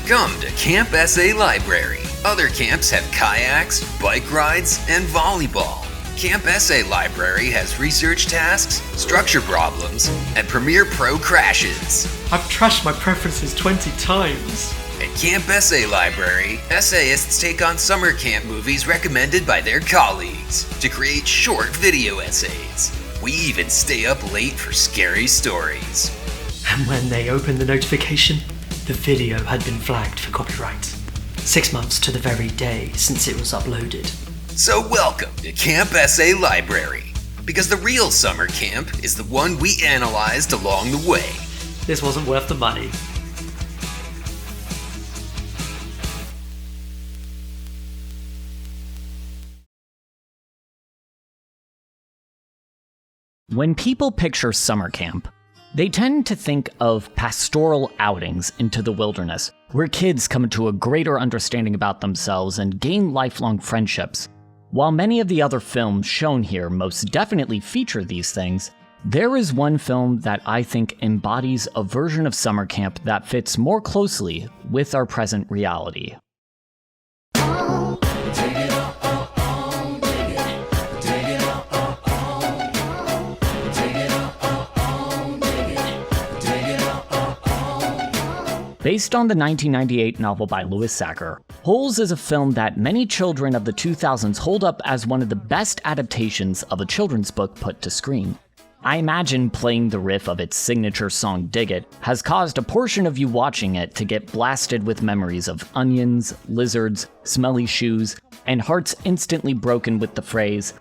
Come to Camp SA Library. Other camps have kayaks, bike rides, and volleyball. Camp SA Library has research tasks, structure problems, and Premiere Pro crashes. I've trashed my preferences 20 times. At Camp SA Library, essayists take on summer camp movies recommended by their colleagues to create short video essays. We even stay up late for scary stories. And when they opened the notification, the video had been flagged for copyright. 6 months to the very day since it was uploaded. So welcome to Camp SA Library, because the real summer camp is the one we analyzed along the way. This wasn't worth the money. When people picture summer camp, they tend to think of pastoral outings into the wilderness, where kids come to a greater understanding about themselves and gain lifelong friendships. While many of the other films shown here most definitely feature these things, there is one film that I think embodies a version of summer camp that fits more closely with our present reality. Based on the 1998 novel by Louis Sachar, Holes is a film that many children of the 2000s hold up as one of the best adaptations of a children's book put to screen. I imagine playing the riff of its signature song Dig It has caused a portion of you watching it to get blasted with memories of onions, lizards, smelly shoes, and hearts instantly broken with the phrase,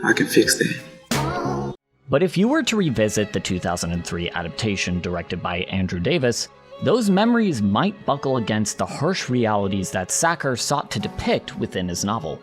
"I can fix that." But if you were to revisit the 2003 adaptation directed by Andrew Davis, those memories might buckle against the harsh realities that Sachar sought to depict within his novel.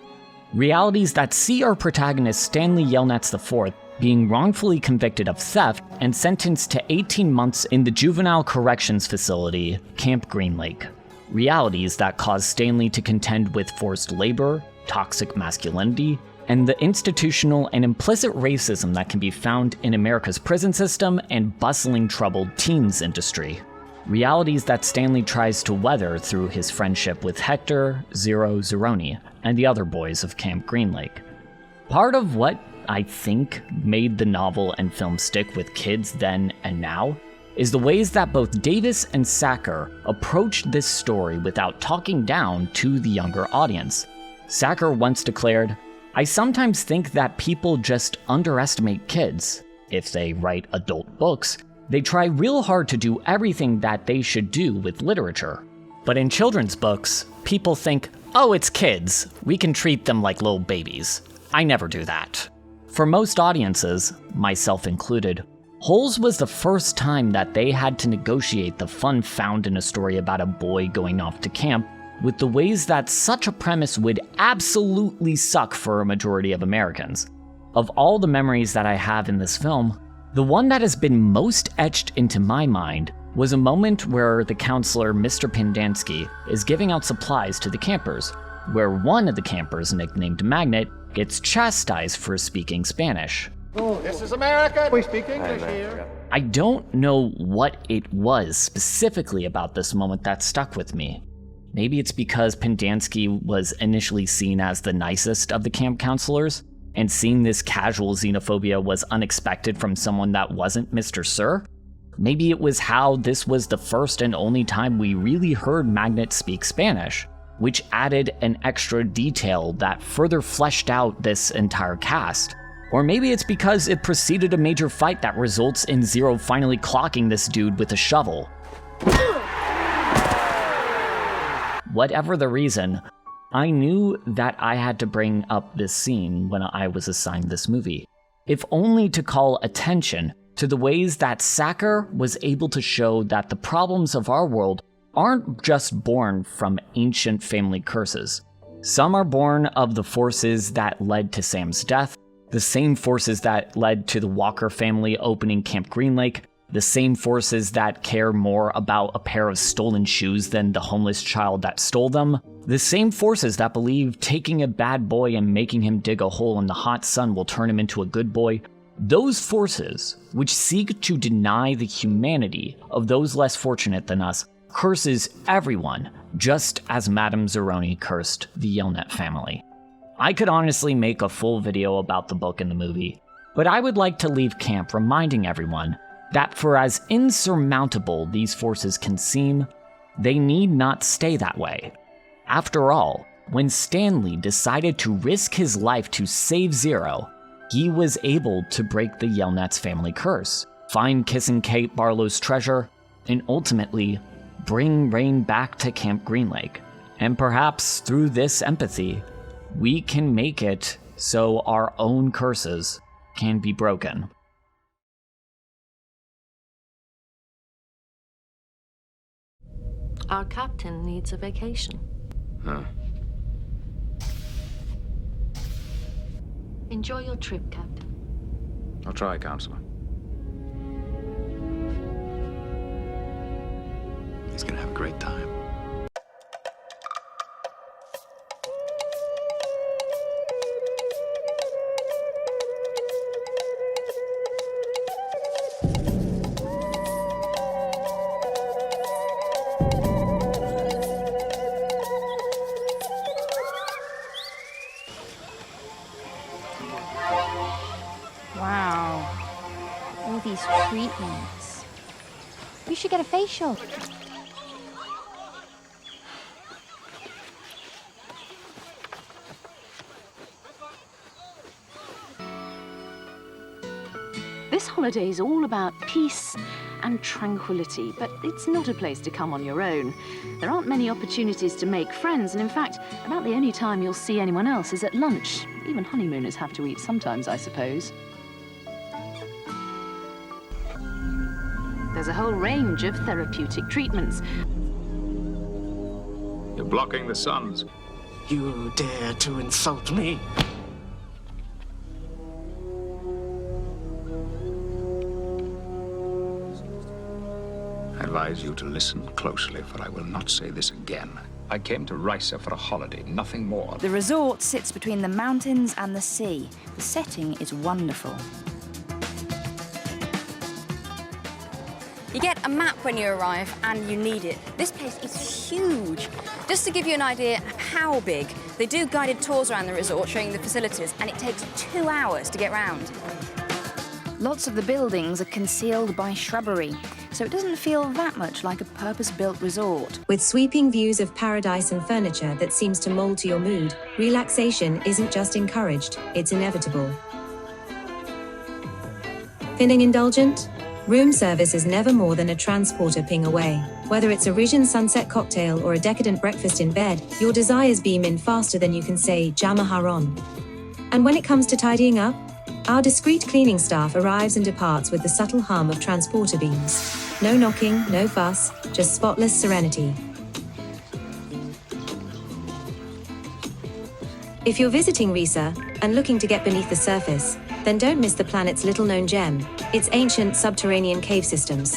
Realities that see our protagonist Stanley Yelnats IV being wrongfully convicted of theft and sentenced to 18 months in the juvenile corrections facility, Camp Green Lake. Realities that cause Stanley to contend with forced labor, toxic masculinity, and the institutional and implicit racism that can be found in America's prison system and bustling troubled teens industry. Realities that Stanley tries to weather through his friendship with Hector, Zero, Zeroni, and the other boys of Camp Green Lake. Part of what I think made the novel and film stick with kids then and now is the ways that both Davis and Sachar approached this story without talking down to the younger audience. Sachar once declared, "I sometimes think that people just underestimate kids. If they write adult books, they try real hard to do everything that they should do with literature. But in children's books, people think, oh, it's kids. We can treat them like little babies. I never do that." For most audiences, myself included, Holes was the first time that they had to negotiate the fun found in a story about a boy going off to camp with the ways that such a premise would absolutely suck for a majority of Americans. Of all the memories that I have in this film, the one that has been most etched into my mind was a moment where the counselor, Mr. Pendanski, is giving out supplies to the campers, where one of the campers, nicknamed Magnet, gets chastised for speaking Spanish. This is America. We speak English here. I don't know what it was specifically about this moment that stuck with me. Maybe it's because Pendanski was initially seen as the nicest of the camp counselors, and seeing this casual xenophobia was unexpected from someone that wasn't Mr. Sir? Maybe it was how this was the first and only time we really heard Magnet speak Spanish, which added an extra detail that further fleshed out this entire cast. Or maybe it's because it preceded a major fight that results in Zero finally clocking this dude with a shovel. Whatever the reason, I knew that I had to bring up this scene when I was assigned this movie, if only to call attention to the ways that Sachar was able to show that the problems of our world aren't just born from ancient family curses. Some are born of the forces that led to Sam's death, the same forces that led to the Walker family opening Camp Green Lake, the same forces that care more about a pair of stolen shoes than the homeless child that stole them, the same forces that believe taking a bad boy and making him dig a hole in the hot sun will turn him into a good boy. Those forces, which seek to deny the humanity of those less fortunate than us, curses everyone just as Madame Zeroni cursed the Yelnet family. I could honestly make a full video about the book and the movie, but I would like to leave camp reminding everyone that for as insurmountable these forces can seem, they need not stay that way. After all, when Stanley decided to risk his life to save Zero, he was able to break the Yelnats family curse, find Kissing Kate Barlow's treasure, and ultimately bring Rain back to Camp Green Lake. And perhaps through this empathy, we can make it so our own curses can be broken. Our captain needs a vacation. Huh. Enjoy your trip, Captain. I'll try, Counselor. He's gonna have a great time. Wow. All these treatments. You should get a facial. This holiday is all about peace and tranquility, but it's not a place to come on your own. There aren't many opportunities to make friends, and in fact, about the only time you'll see anyone else is at lunch. Even honeymooners have to eat sometimes, I suppose. There's a whole range of therapeutic treatments. You're blocking the suns. You dare to insult me? I advise you to listen closely, for I will not say this again. I came to Risa for a holiday, nothing more. The resort sits between the mountains and the sea. The setting is wonderful. You get a map when you arrive, and you need it. This place is huge. Just to give you an idea of how big, they do guided tours around the resort showing the facilities, and it takes 2 hours to get round. Lots of the buildings are concealed by shrubbery, so it doesn't feel that much like a purpose-built resort. With sweeping views of paradise and furniture that seems to mold to your mood, relaxation isn't just encouraged, it's inevitable. Feeling indulgent? Room service is never more than a transporter ping away. Whether it's a Rijan sunset cocktail or a decadent breakfast in bed, your desires beam in faster than you can say Jamaharon. And when it comes to tidying up, our discreet cleaning staff arrives and departs with the subtle hum of transporter beams. No knocking, no fuss, just spotless serenity. If you're visiting Risa and looking to get beneath the surface, then don't miss the planet's little-known gem, its ancient subterranean cave systems.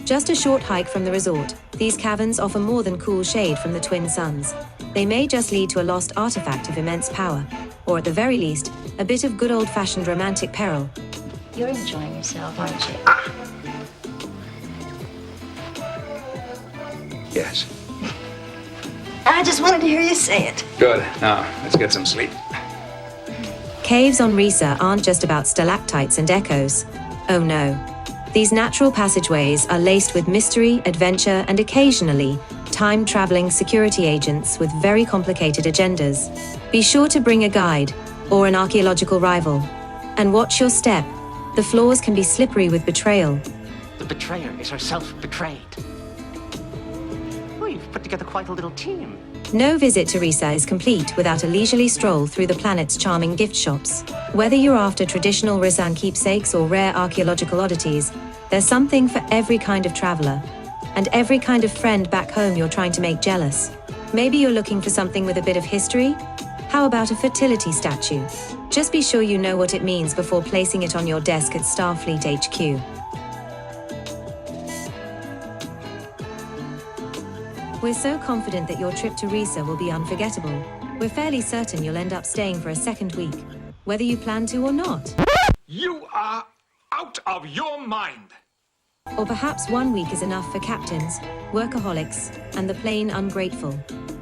Just a short hike from the resort, these caverns offer more than cool shade from the twin suns. They may just lead to a lost artifact of immense power, or at the very least, a bit of good old-fashioned romantic peril. You're enjoying yourself, aren't you? Yes. I just wanted to hear you say it. Good. Now, let's get some sleep. Caves on Risa aren't just about stalactites and echoes. Oh no. These natural passageways are laced with mystery, adventure, and occasionally, time-traveling security agents with very complicated agendas. Be sure to bring a guide, or an archaeological rival. And watch your step. The floors can be slippery with betrayal. The betrayer is herself betrayed. Oh, you've put together quite a little team. No visit to Risa is complete without a leisurely stroll through the planet's charming gift shops. Whether you're after traditional Risan keepsakes or rare archaeological oddities, there's something for every kind of traveler, and every kind of friend back home you're trying to make jealous. Maybe you're looking for something with a bit of history? How about a fertility statue? Just be sure you know what it means before placing it on your desk at Starfleet HQ. We're so confident that your trip to Risa will be unforgettable. We're fairly certain you'll end up staying for a second week, whether you plan to or not. You are out of your mind. Or perhaps 1 week is enough for captains, workaholics, and the plain ungrateful.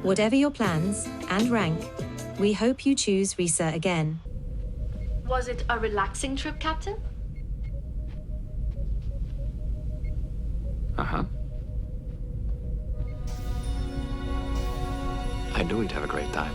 Whatever your plans and rank, we hope you choose Risa again. Was it a relaxing trip, Captain? Uh-huh. I knew we'd have a great time.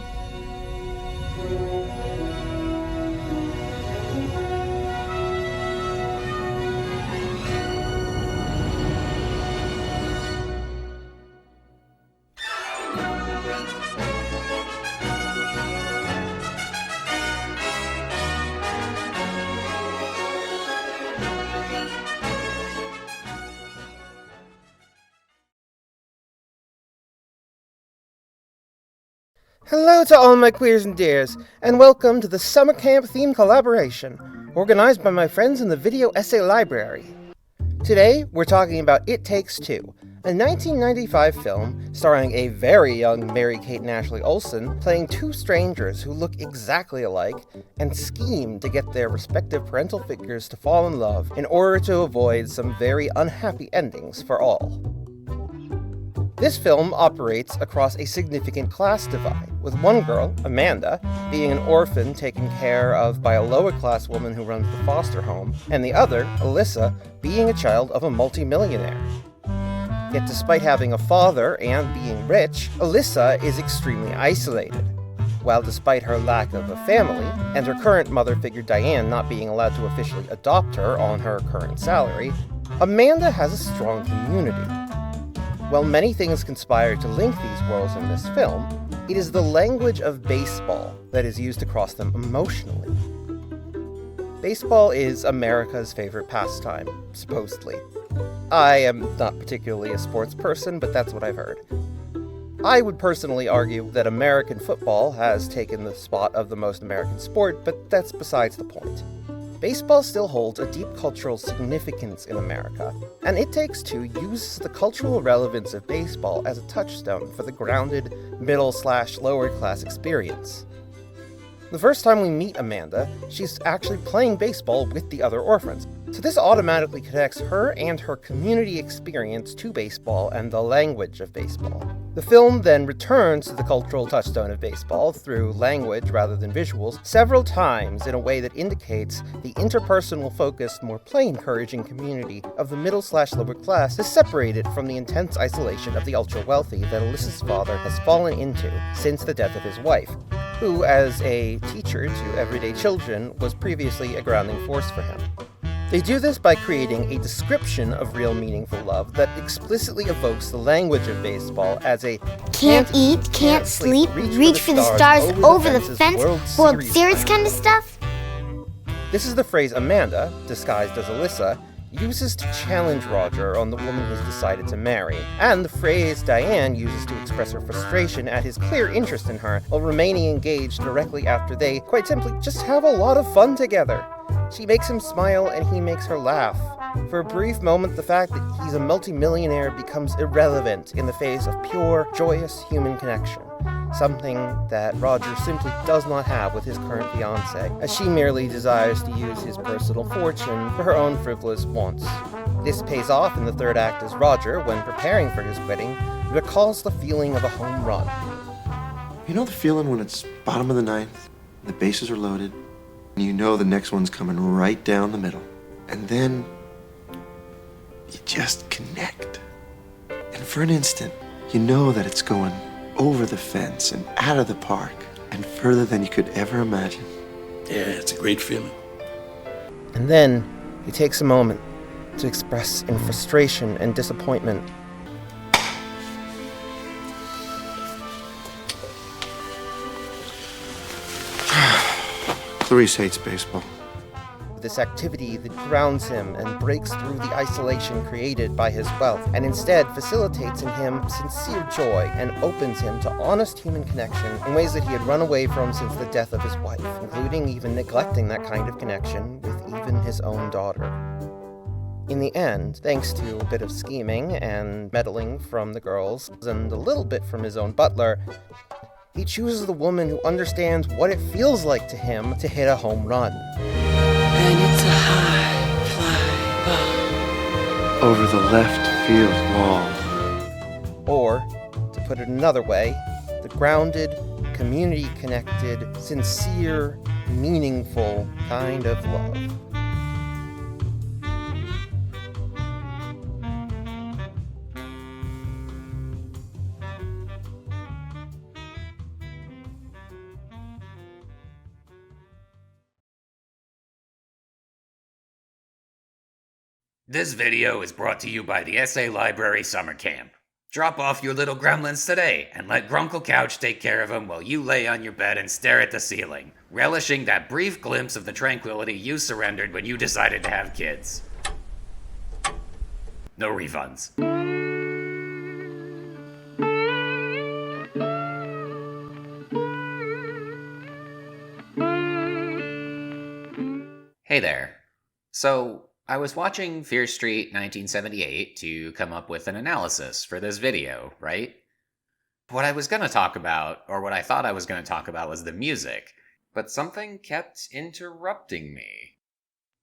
Hello to all my queers and dears, and welcome to the summer camp theme collaboration, organized by my friends in the Video Essay Library. Today, we're talking about It Takes Two, a 1995 film starring a very young Mary-Kate and Ashley Olsen playing two strangers who look exactly alike and scheme to get their respective parental figures to fall in love in order to avoid some very unhappy endings for all. This film operates across a significant class divide, with one girl, Amanda, being an orphan taken care of by a lower-class woman who runs the foster home, and the other, Alyssa, being a child of a multimillionaire. Yet despite having a father and being rich, Alyssa is extremely isolated. While despite her lack of a family, and her current mother figure Diane not being allowed to officially adopt her on her current salary, Amanda has a strong community. While many things conspire to link these worlds in this film, it is the language of baseball that is used to cross them emotionally. Baseball is America's favorite pastime, supposedly. I am not particularly a sports person, but that's what I've heard. I would personally argue that American football has taken the spot of the most American sport, but that's besides the point. Baseball still holds a deep cultural significance in America, and It Takes Two uses the cultural relevance of baseball as a touchstone for the grounded, middle/lower-class experience. The first time we meet Amanda, she's actually playing baseball with the other orphans, so this automatically connects her and her community experience to baseball and the language of baseball. The film then returns to the cultural touchstone of baseball through language rather than visuals several times in a way that indicates the interpersonal-focused, more play-encouraging community of the middle/lower class is separated from the intense isolation of the ultra-wealthy that Alyssa's father has fallen into since the death of his wife, who, as a teacher to everyday children, was previously a grounding force for him. They do this by creating a description of real meaningful love that explicitly evokes the language of baseball as a can't eat, can't sleep, reach for the stars over the fence, World Series kind of stuff? This is the phrase Amanda, disguised as Alyssa, uses to challenge Roger on the woman he's decided to marry, and the phrase Diane uses to express her frustration at his clear interest in her while remaining engaged directly after they, quite simply, just have a lot of fun together. She makes him smile and he makes her laugh. For a brief moment, the fact that he's a multimillionaire becomes irrelevant in the face of pure, joyous human connection. Something that Roger simply does not have with his current fiancée, as she merely desires to use his personal fortune for her own frivolous wants. This pays off in the third act as Roger, when preparing for his wedding, recalls the feeling of a home run. You know the feeling when it's bottom of the ninth, the bases are loaded, and you know the next one's coming right down the middle, and then you just connect. And for an instant, you know that it's going over the fence and out of the park and further than you could ever imagine. Yeah, it's a great feeling. And then he takes a moment to express in frustration and disappointment. Clarice hates baseball. This activity that grounds him and breaks through the isolation created by his wealth, and instead facilitates in him sincere joy and opens him to honest human connection in ways that he had run away from since the death of his wife, including even neglecting that kind of connection with even his own daughter. In the end, thanks to a bit of scheming and meddling from the girls, and a little bit from his own butler, he chooses the woman who understands what it feels like to him to hit a home run. And it's a high fly ball. over the left field wall. Or, to put it another way, the grounded, community-connected, sincere, meaningful kind of love. This video is brought to you by the Essay Library Summer Camp. Drop off your little gremlins today and let Grunkle Couch take care of them while you lay on your bed and stare at the ceiling, relishing that brief glimpse of the tranquility you surrendered when you decided to have kids. No refunds. Hey there. So, I was watching Fear Street 1978 to come up with an analysis for this video, right? What I was going to talk about, or what I thought I was going to talk about, was the music, but something kept interrupting me.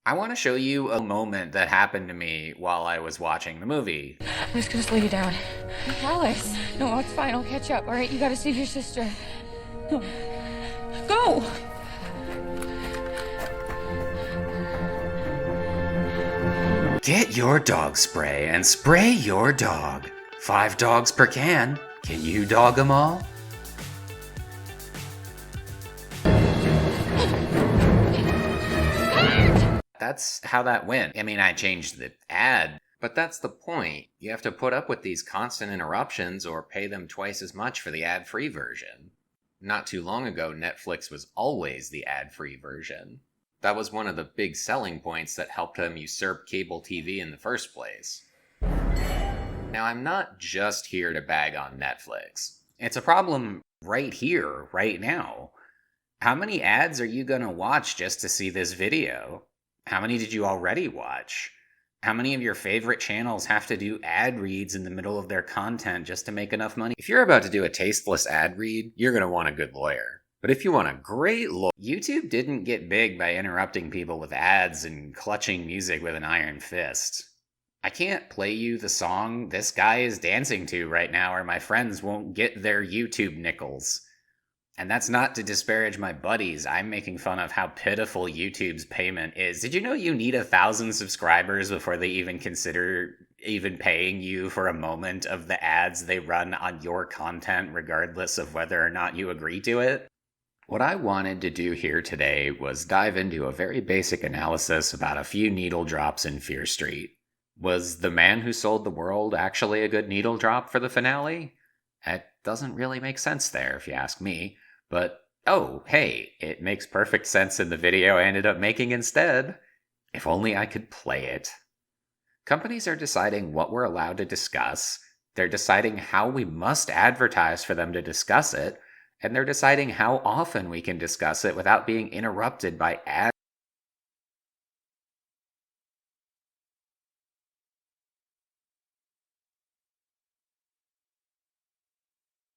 I want to show you a moment that happened to me while I was watching the movie. I'm just going to slow you down. Alex! No, it's fine, I'll catch up, alright? You gotta save your sister. Go! Get your dog spray and spray your dog. 5 dogs per can. Can you dog them all? That's how that went. I mean, I changed the ad, but that's the point. You have to put up with these constant interruptions or pay them twice as much for the ad-free version. Not too long ago, Netflix was always the ad-free version. That was one of the big selling points that helped them usurp cable TV in the first place. Now, I'm not just here to bag on Netflix. It's a problem right here, right now. How many ads are you gonna watch just to see this video? How many did you already watch? How many of your favorite channels have to do ad reads in the middle of their content just to make enough money? If you're about to do a tasteless ad read, you're gonna want a good lawyer. But if you want a great lawyer, YouTube didn't get big by interrupting people with ads and clutching music with an iron fist. I can't play you the song this guy is dancing to right now or my friends won't get their YouTube nickels. And that's not to disparage my buddies. I'm making fun of how pitiful YouTube's payment is. Did you know you need 1,000 subscribers before they even consider even paying you for a moment of the ads they run on your content, regardless of whether or not you agree to it? What I wanted to do here today was dive into a very basic analysis about a few needle drops in Fear Street. Was The Man Who Sold the World actually a good needle drop for the finale? It doesn't really make sense there, if you ask me. But, oh, hey, it makes perfect sense in the video I ended up making instead. If only I could play it. Companies are deciding what we're allowed to discuss. They're deciding how we must advertise for them to discuss it. And they're deciding how often we can discuss it without being interrupted by ads.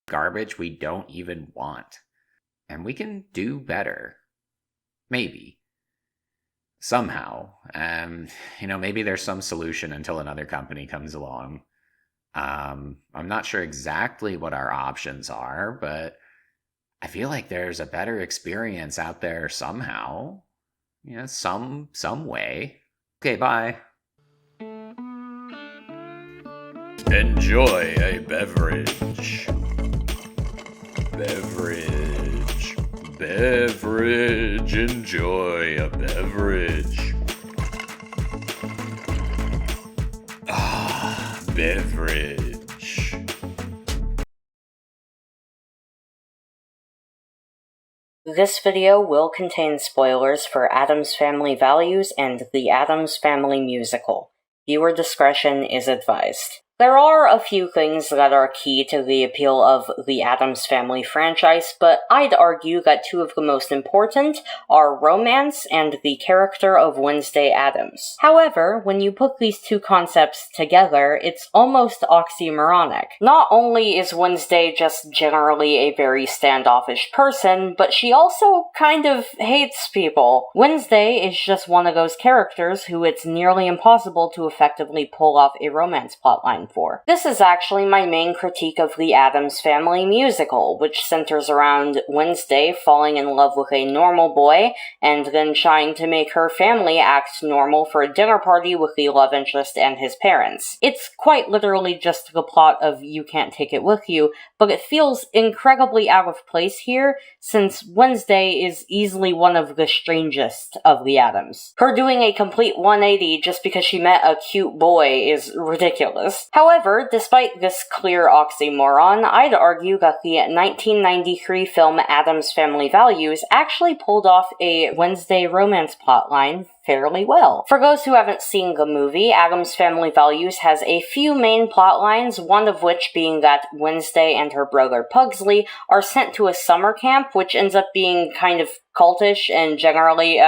Garbage we don't even want. And we can do better. Maybe. Somehow. Maybe there's some solution until another company comes along. I'm not sure exactly what our options are, but I feel like there's a better experience out there somehow. Some way. Okay, bye. Enjoy a beverage. Beverage. Enjoy a beverage. Beverage. This video will contain spoilers for Addams Family Values and the Addams Family Musical. Viewer discretion is advised. There are a few things that are key to the appeal of the Addams Family franchise, but I'd argue that two of the most important are romance and the character of Wednesday Addams. However, when you put these two concepts together, it's almost oxymoronic. Not only is Wednesday just generally a very standoffish person, but she also kind of hates people. Wednesday is just one of those characters who it's nearly impossible to effectively pull off a romance plotline for. This is actually my main critique of the Addams Family musical, which centers around Wednesday falling in love with a normal boy and then trying to make her family act normal for a dinner party with the love interest and his parents. It's quite literally just the plot of You Can't Take It With You, but it feels incredibly out of place here, since Wednesday is easily one of the strangest of the Addams. Her doing a complete 180 just because she met a cute boy is ridiculous. However, despite this clear oxymoron, I'd argue that the 1993 film Addams Family Values actually pulled off a Wednesday romance plotline fairly well. For those who haven't seen the movie, Addams Family Values has a few main plot lines, one of which being that Wednesday and her brother Pugsley are sent to a summer camp, which ends up being kind of cultish and generally,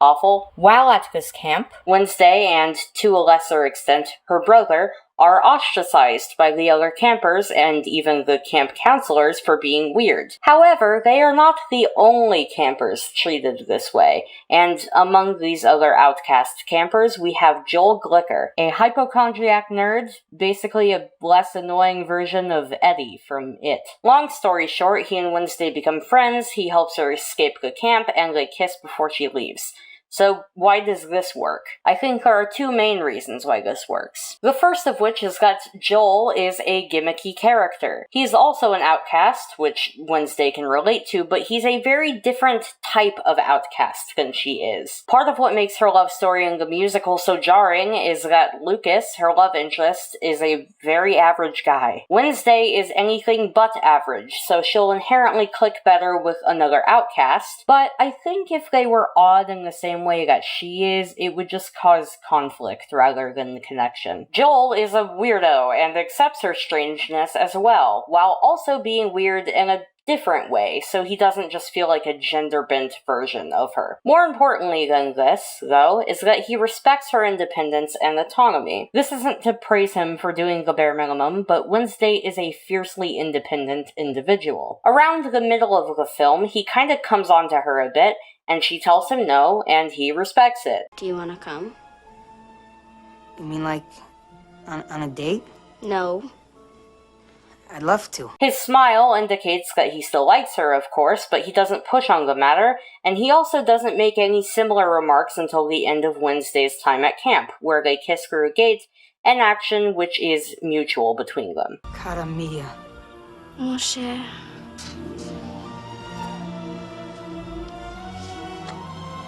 awful. While at this camp, Wednesday, and to a lesser extent, her brother, are ostracized by the other campers and even the camp counselors for being weird. However, they are not the only campers treated this way, and among these other outcast campers, we have Joel Glicker, a hypochondriac nerd, basically a less annoying version of Eddie from It. Long story short, he and Wednesday become friends, he helps her escape the camp, and they kiss before she leaves. So why does this work? I think there are two main reasons why this works. The first of which is that Joel is a gimmicky character. He's also an outcast, which Wednesday can relate to, but he's a very different type of outcast than she is. Part of what makes her love story in the musical so jarring is that Lucas, her love interest, is a very average guy. Wednesday is anything but average, so she'll inherently click better with another outcast, but I think if they were odd in the same way that she is, it would just cause conflict rather than connection. Joel is a weirdo and accepts her strangeness as well, while also being weird in a different way, so he doesn't just feel like a gender-bent version of her. More importantly than this, though, is that he respects her independence and autonomy. This isn't to praise him for doing the bare minimum, but Wednesday is a fiercely independent individual. Around the middle of the film, he kinda comes on to her a bit, and she tells him no, and he respects it. Do you want to come? You mean like on a date? No. I'd love to. His smile indicates that he still likes her, of course, but he doesn't push on the matter, and he also doesn't make any similar remarks until the end of Wednesday's time at camp, where they kiss through a gate, an action which is mutual between them. Cara mia. Mon cher.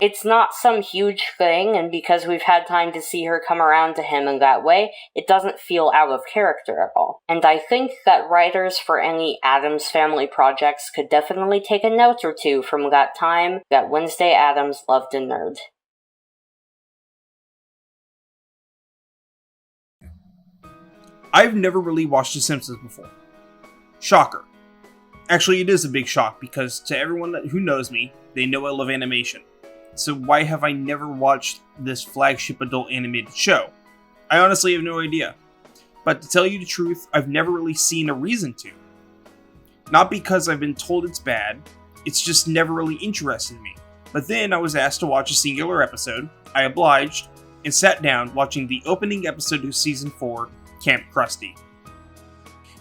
It's not some huge thing, and because we've had time to see her come around to him in that way, it doesn't feel out of character at all. And I think that writers for any Addams Family projects could definitely take a note or two from that time that Wednesday Addams loved a nerd. I've never really watched The Simpsons before. Shocker. Actually, it is a big shock, because to everyone who knows me, they know I love animation. So why have I never watched this flagship adult animated show? I honestly have no idea. But to tell you the truth, I've never really seen a reason to. Not because I've been told it's bad, it's just never really interested me. But then I was asked to watch a singular episode, I obliged, and sat down watching the opening episode of Season 4, Camp Krusty.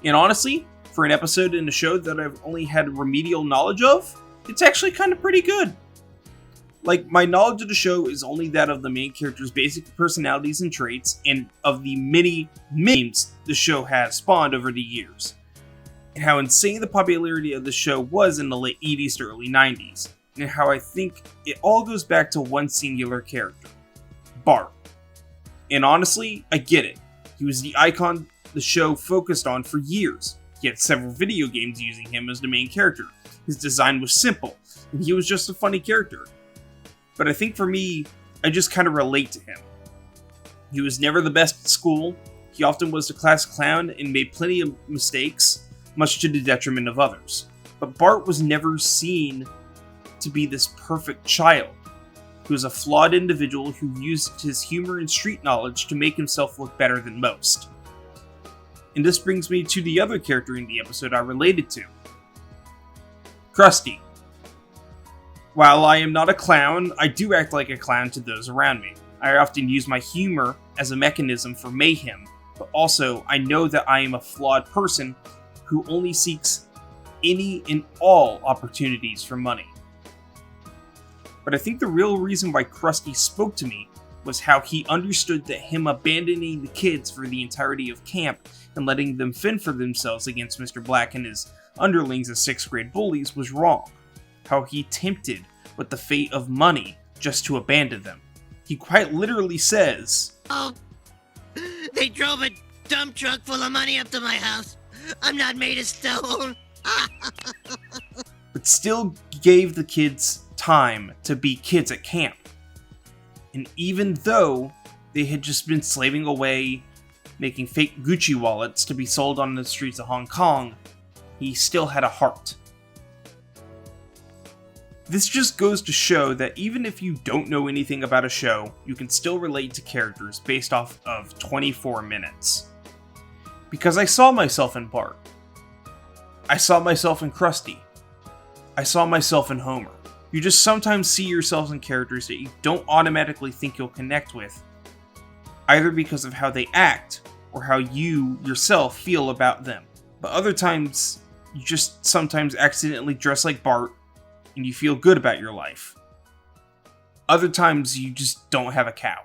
And honestly, for an episode in a show that I've only had remedial knowledge of, it's actually kind of pretty good. Like, my knowledge of the show is only that of the main character's basic personalities and traits, and of the many memes the show has spawned over the years. And how insane the popularity of the show was in the late 80s to early 90s, and how I think it all goes back to one singular character, Bart. And honestly, I get it. He was the icon the show focused on for years. He had several video games using him as the main character. His design was simple, and he was just a funny character. But I think for me, I just kind of relate to him. He was never the best at school, He often was the class clown and made plenty of mistakes, much to the detriment of others. But Bart was never seen to be this perfect child. He was a flawed individual who used his humor and street knowledge to make himself look better than most. And this brings me to the other character in the episode I related to, Krusty. While I am not a clown, I do act like a clown to those around me. I often use my humor as a mechanism for mayhem, but also I know that I am a flawed person who only seeks any and all opportunities for money. But I think the real reason why Krusty spoke to me was how he understood that him abandoning the kids for the entirety of camp and letting them fend for themselves against Mr. Black and his underlings as 6th grade bullies was wrong. How he tempted with the fate of money just to abandon them. He quite literally says, "Oh, they drove a dump truck full of money up to my house. I'm not made of stone." But still gave the kids time to be kids at camp. And even though they had just been slaving away, making fake Gucci wallets to be sold on the streets of Hong Kong, he still had a heart. This just goes to show that even if you don't know anything about a show, you can still relate to characters based off of 24 minutes. Because I saw myself in Bart. I saw myself in Krusty. I saw myself in Homer. You just sometimes see yourselves in characters that you don't automatically think you'll connect with, either because of how they act or how you yourself feel about them. But other times, you just sometimes accidentally dress like Bart and you feel good about your life. Other times, you just don't have a cow.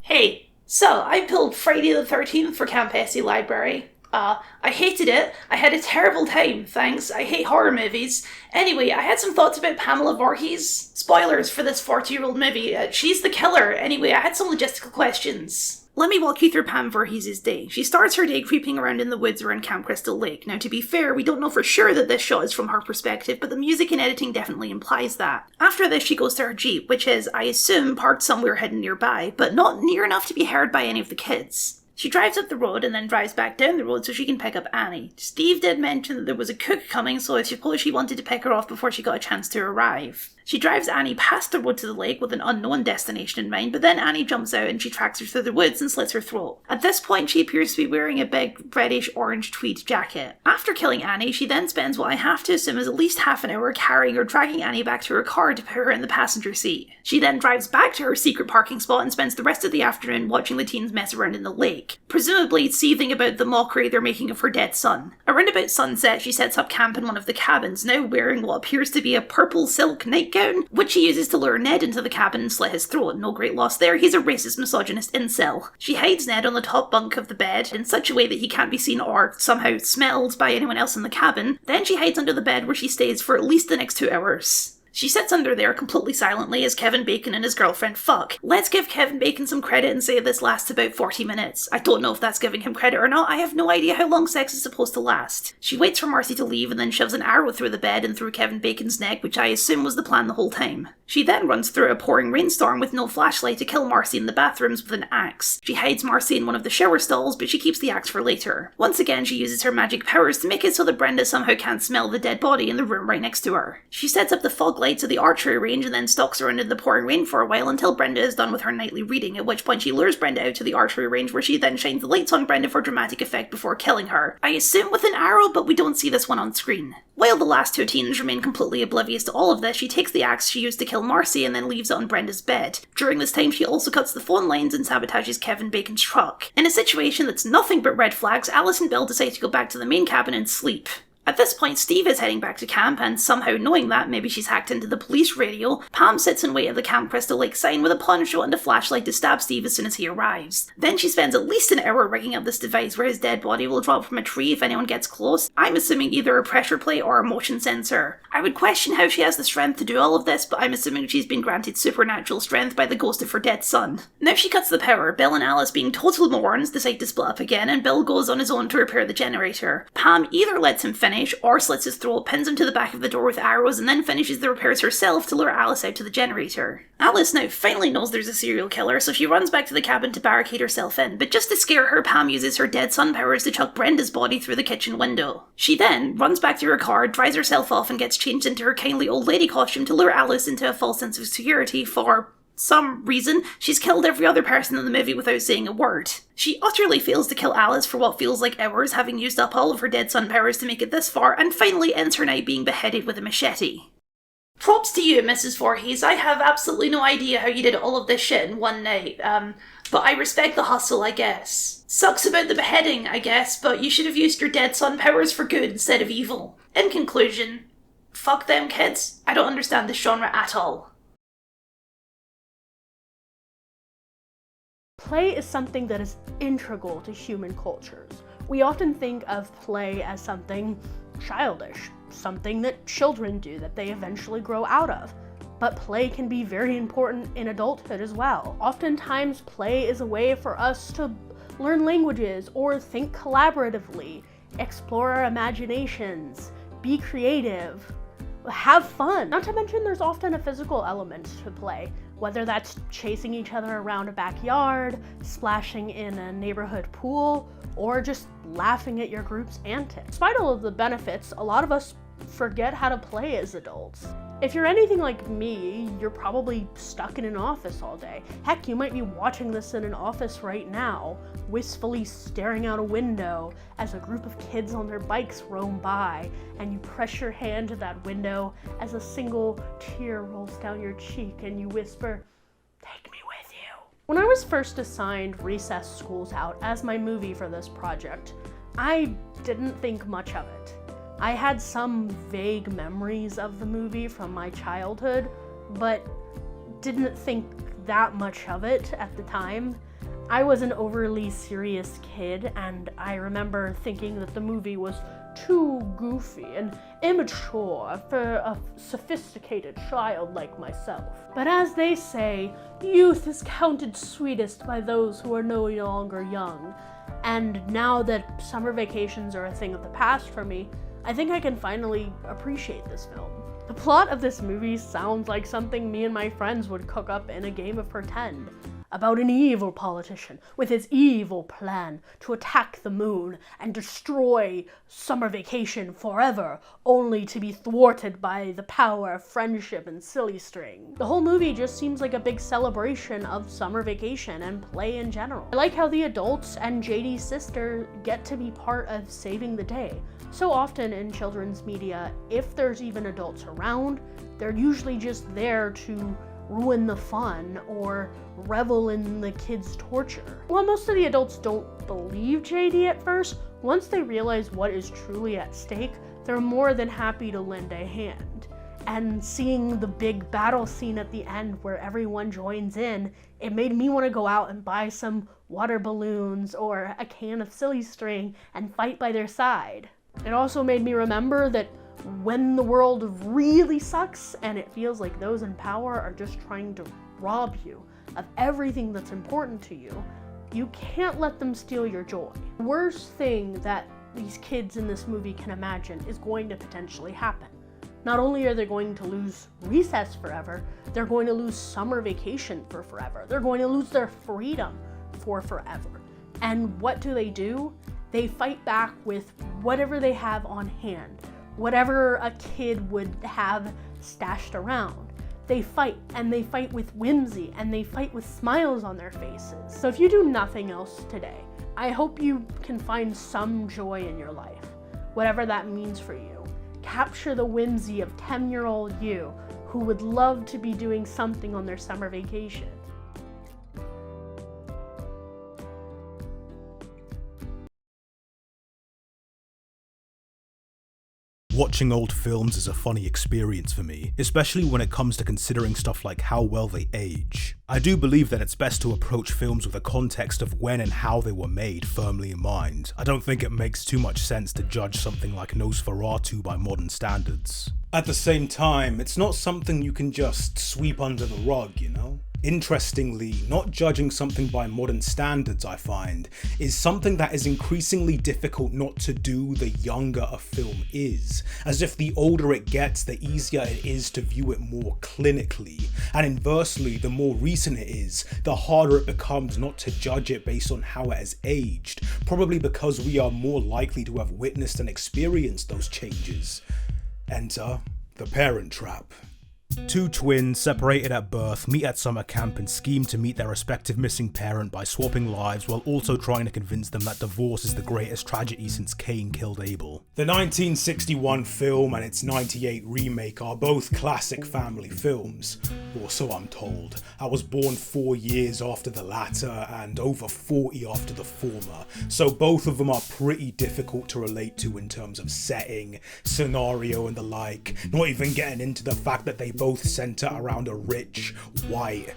Hey, so I built Friday the 13th for Camp Essay Library. I hated it. I had a terrible time, thanks. I hate horror movies. Anyway, I had some thoughts about Pamela Voorhees. Spoilers for this 40-year-old movie. She's the killer. Anyway, I had some logistical questions. Let me walk you through Pam Voorhees' day. She starts her day creeping around in the woods around Camp Crystal Lake. Now, to be fair, we don't know for sure that this shot is from her perspective, but the music and editing definitely implies that. After this, she goes to her Jeep, which is, I assume, parked somewhere hidden nearby, but not near enough to be heard by any of the kids. She drives up the road and then drives back down the road so she can pick up Annie. Steve did mention that there was a cook coming, so I suppose she wanted to pick her off before she got a chance to arrive. She drives Annie past the road to the lake with an unknown destination in mind, but then Annie jumps out and she tracks her through the woods and slits her throat. At this point, she appears to be wearing a big reddish-orange tweed jacket. After killing Annie, she then spends what I have to assume is at least half an hour carrying or dragging Annie back to her car to put her in the passenger seat. She then drives back to her secret parking spot and spends the rest of the afternoon watching the teens mess around in the lake, presumably seething about the mockery they're making of her dead son. Around about sunset, she sets up camp in one of the cabins, now wearing what appears to be a purple silk nightgown, which she uses to lure Ned into the cabin and slit his throat. No great loss there, he's a racist misogynist incel. She hides Ned on the top bunk of the bed in such a way that he can't be seen or somehow smelled by anyone else in the cabin. Then she hides under the bed where she stays for at least the next 2 hours. She sits under there completely silently as Kevin Bacon and his girlfriend fuck. Let's give Kevin Bacon some credit and say this lasts about 40 minutes. I don't know if that's giving him credit or not. I have no idea how long sex is supposed to last. She waits for Marcy to leave and then shoves an arrow through the bed and through Kevin Bacon's neck, which I assume was the plan the whole time. She then runs through a pouring rainstorm with no flashlight to kill Marcy in the bathrooms with an axe. She hides Marcy in one of the shower stalls, but she keeps the axe for later. Once again, she uses her magic powers to make it so that Brenda somehow can't smell the dead body in the room right next to her. She sets up the fog lights of the archery range and then stalks around in the pouring rain for a while until Brenda is done with her nightly reading, at which point she lures Brenda out to the archery range where she then shines the lights on Brenda for dramatic effect before killing her. I assume with an arrow, but we don't see this one on screen. While the last two teens remain completely oblivious to all of this, she takes the axe she used to kill Marcy and then leaves it on Brenda's bed. During this time, she also cuts the phone lines and sabotages Kevin Bacon's truck. In a situation that's nothing but red flags, Alice and Bill decide to go back to the main cabin and sleep. At this point, Steve is heading back to camp, and somehow knowing that, maybe she's hacked into the police radio, Pam sits in wait at the Camp Crystal Lake sign with a poncho and a flashlight to stab Steve as soon as he arrives. Then she spends at least an hour rigging up this device where his dead body will drop from a tree if anyone gets close. I'm assuming either a pressure plate or a motion sensor. I would question how she has the strength to do all of this, but I'm assuming she's been granted supernatural strength by the ghost of her dead son. Now she cuts the power. Bill and Alice, being total morons, decide to split up again, and Bill goes on his own to repair the generator. Pam either lets him finish finish, or slits his throat, pins him to the back of the door with arrows, and then finishes the repairs herself to lure Alice out to the generator. Alice now finally knows there's a serial killer, so she runs back to the cabin to barricade herself in, but just to scare her, Pam uses her dead son powers to chuck Brenda's body through the kitchen window. She then runs back to her car, dries herself off, and gets changed into her kindly old lady costume to lure Alice into a false sense of security for some reason. She's killed every other person in the movie without saying a word. She utterly fails to kill Alice for what feels like hours, having used up all of her dead son powers to make it this far, and finally ends her night being beheaded with a machete. Props to you, Mrs. Voorhees. I have absolutely no idea how you did all of this shit in one night, but I respect the hustle, I guess. Sucks about the beheading, I guess, but you should have used your dead son powers for good instead of evil. In conclusion, fuck them kids. I don't understand this genre at all. Play is something that is integral to human cultures. We often think of play as something childish, something that children do that they eventually grow out of. But play can be very important in adulthood as well. Oftentimes, play is a way for us to learn languages or think collaboratively, explore our imaginations, be creative, have fun. Not to mention there's often a physical element to play, whether that's chasing each other around a backyard, splashing in a neighborhood pool, or just laughing at your group's antics. Despite all of the benefits, a lot of us forget how to play as adults. If you're anything like me, you're probably stuck in an office all day. Heck, you might be watching this in an office right now, wistfully staring out a window as a group of kids on their bikes roam by, and you press your hand to that window as a single tear rolls down your cheek and you whisper, "Take me with you." When I was first assigned Recess School's Out as my movie for this project, I didn't think much of it. I had some vague memories of the movie from my childhood, but didn't think that much of it at the time. I was an overly serious kid, and I remember thinking that the movie was too goofy and immature for a sophisticated child like myself. But as they say, youth is counted sweetest by those who are no longer young. And now that summer vacations are a thing of the past for me, I think I can finally appreciate this film. The plot of this movie sounds like something me and my friends would cook up in a game of pretend, about an evil politician with his evil plan to attack the moon and destroy summer vacation forever, only to be thwarted by the power of friendship and silly string. The whole movie just seems like a big celebration of summer vacation and play in general. I like how the adults and JD's sister get to be part of saving the day. So often in children's media, if there's even adults around, they're usually just there to ruin the fun or revel in the kids' torture. While most of the adults don't believe JD at first, once they realize what is truly at stake, they're more than happy to lend a hand. And seeing the big battle scene at the end where everyone joins in, it made me want to go out and buy some water balloons or a can of silly string and fight by their side. It also made me remember that when the world really sucks and it feels like those in power are just trying to rob you of everything that's important to you, you can't let them steal your joy. The worst thing that these kids in this movie can imagine is going to potentially happen. Not only are they going to lose recess forever, they're going to lose summer vacation for forever. They're going to lose their freedom for forever. And what do? They fight back with whatever they have on hand, whatever a kid would have stashed around. They fight, and they fight with whimsy, and they fight with smiles on their faces. So if you do nothing else today, I hope you can find some joy in your life, whatever that means for you. Capture the whimsy of 10-year-old you who would love to be doing something on their summer vacation. Watching old films is a funny experience for me, especially when it comes to considering stuff like how well they age. I do believe that it's best to approach films with a context of when and how they were made firmly in mind. I don't think it makes too much sense to judge something like Nosferatu by modern standards. At the same time, it's not something you can just sweep under the rug, you know? Interestingly, not judging something by modern standards, I find, is something that is increasingly difficult not to do the younger a film is, as if the older it gets, the easier it is to view it more clinically, and inversely, the more recent it is, the harder it becomes not to judge it based on how it has aged, probably because we are more likely to have witnessed and experienced those changes. Enter the Parent Trap. Two twins, separated at birth, meet at summer camp and scheme to meet their respective missing parent by swapping lives while also trying to convince them that divorce is the greatest tragedy since Cain killed Abel. The 1961 film and its 98 remake are both classic family films, or so I'm told. I was born 4 years after the latter and over 40 after the former, so both of them are pretty difficult to relate to in terms of setting, scenario and the like, not even getting into the fact that they both center around a rich, white,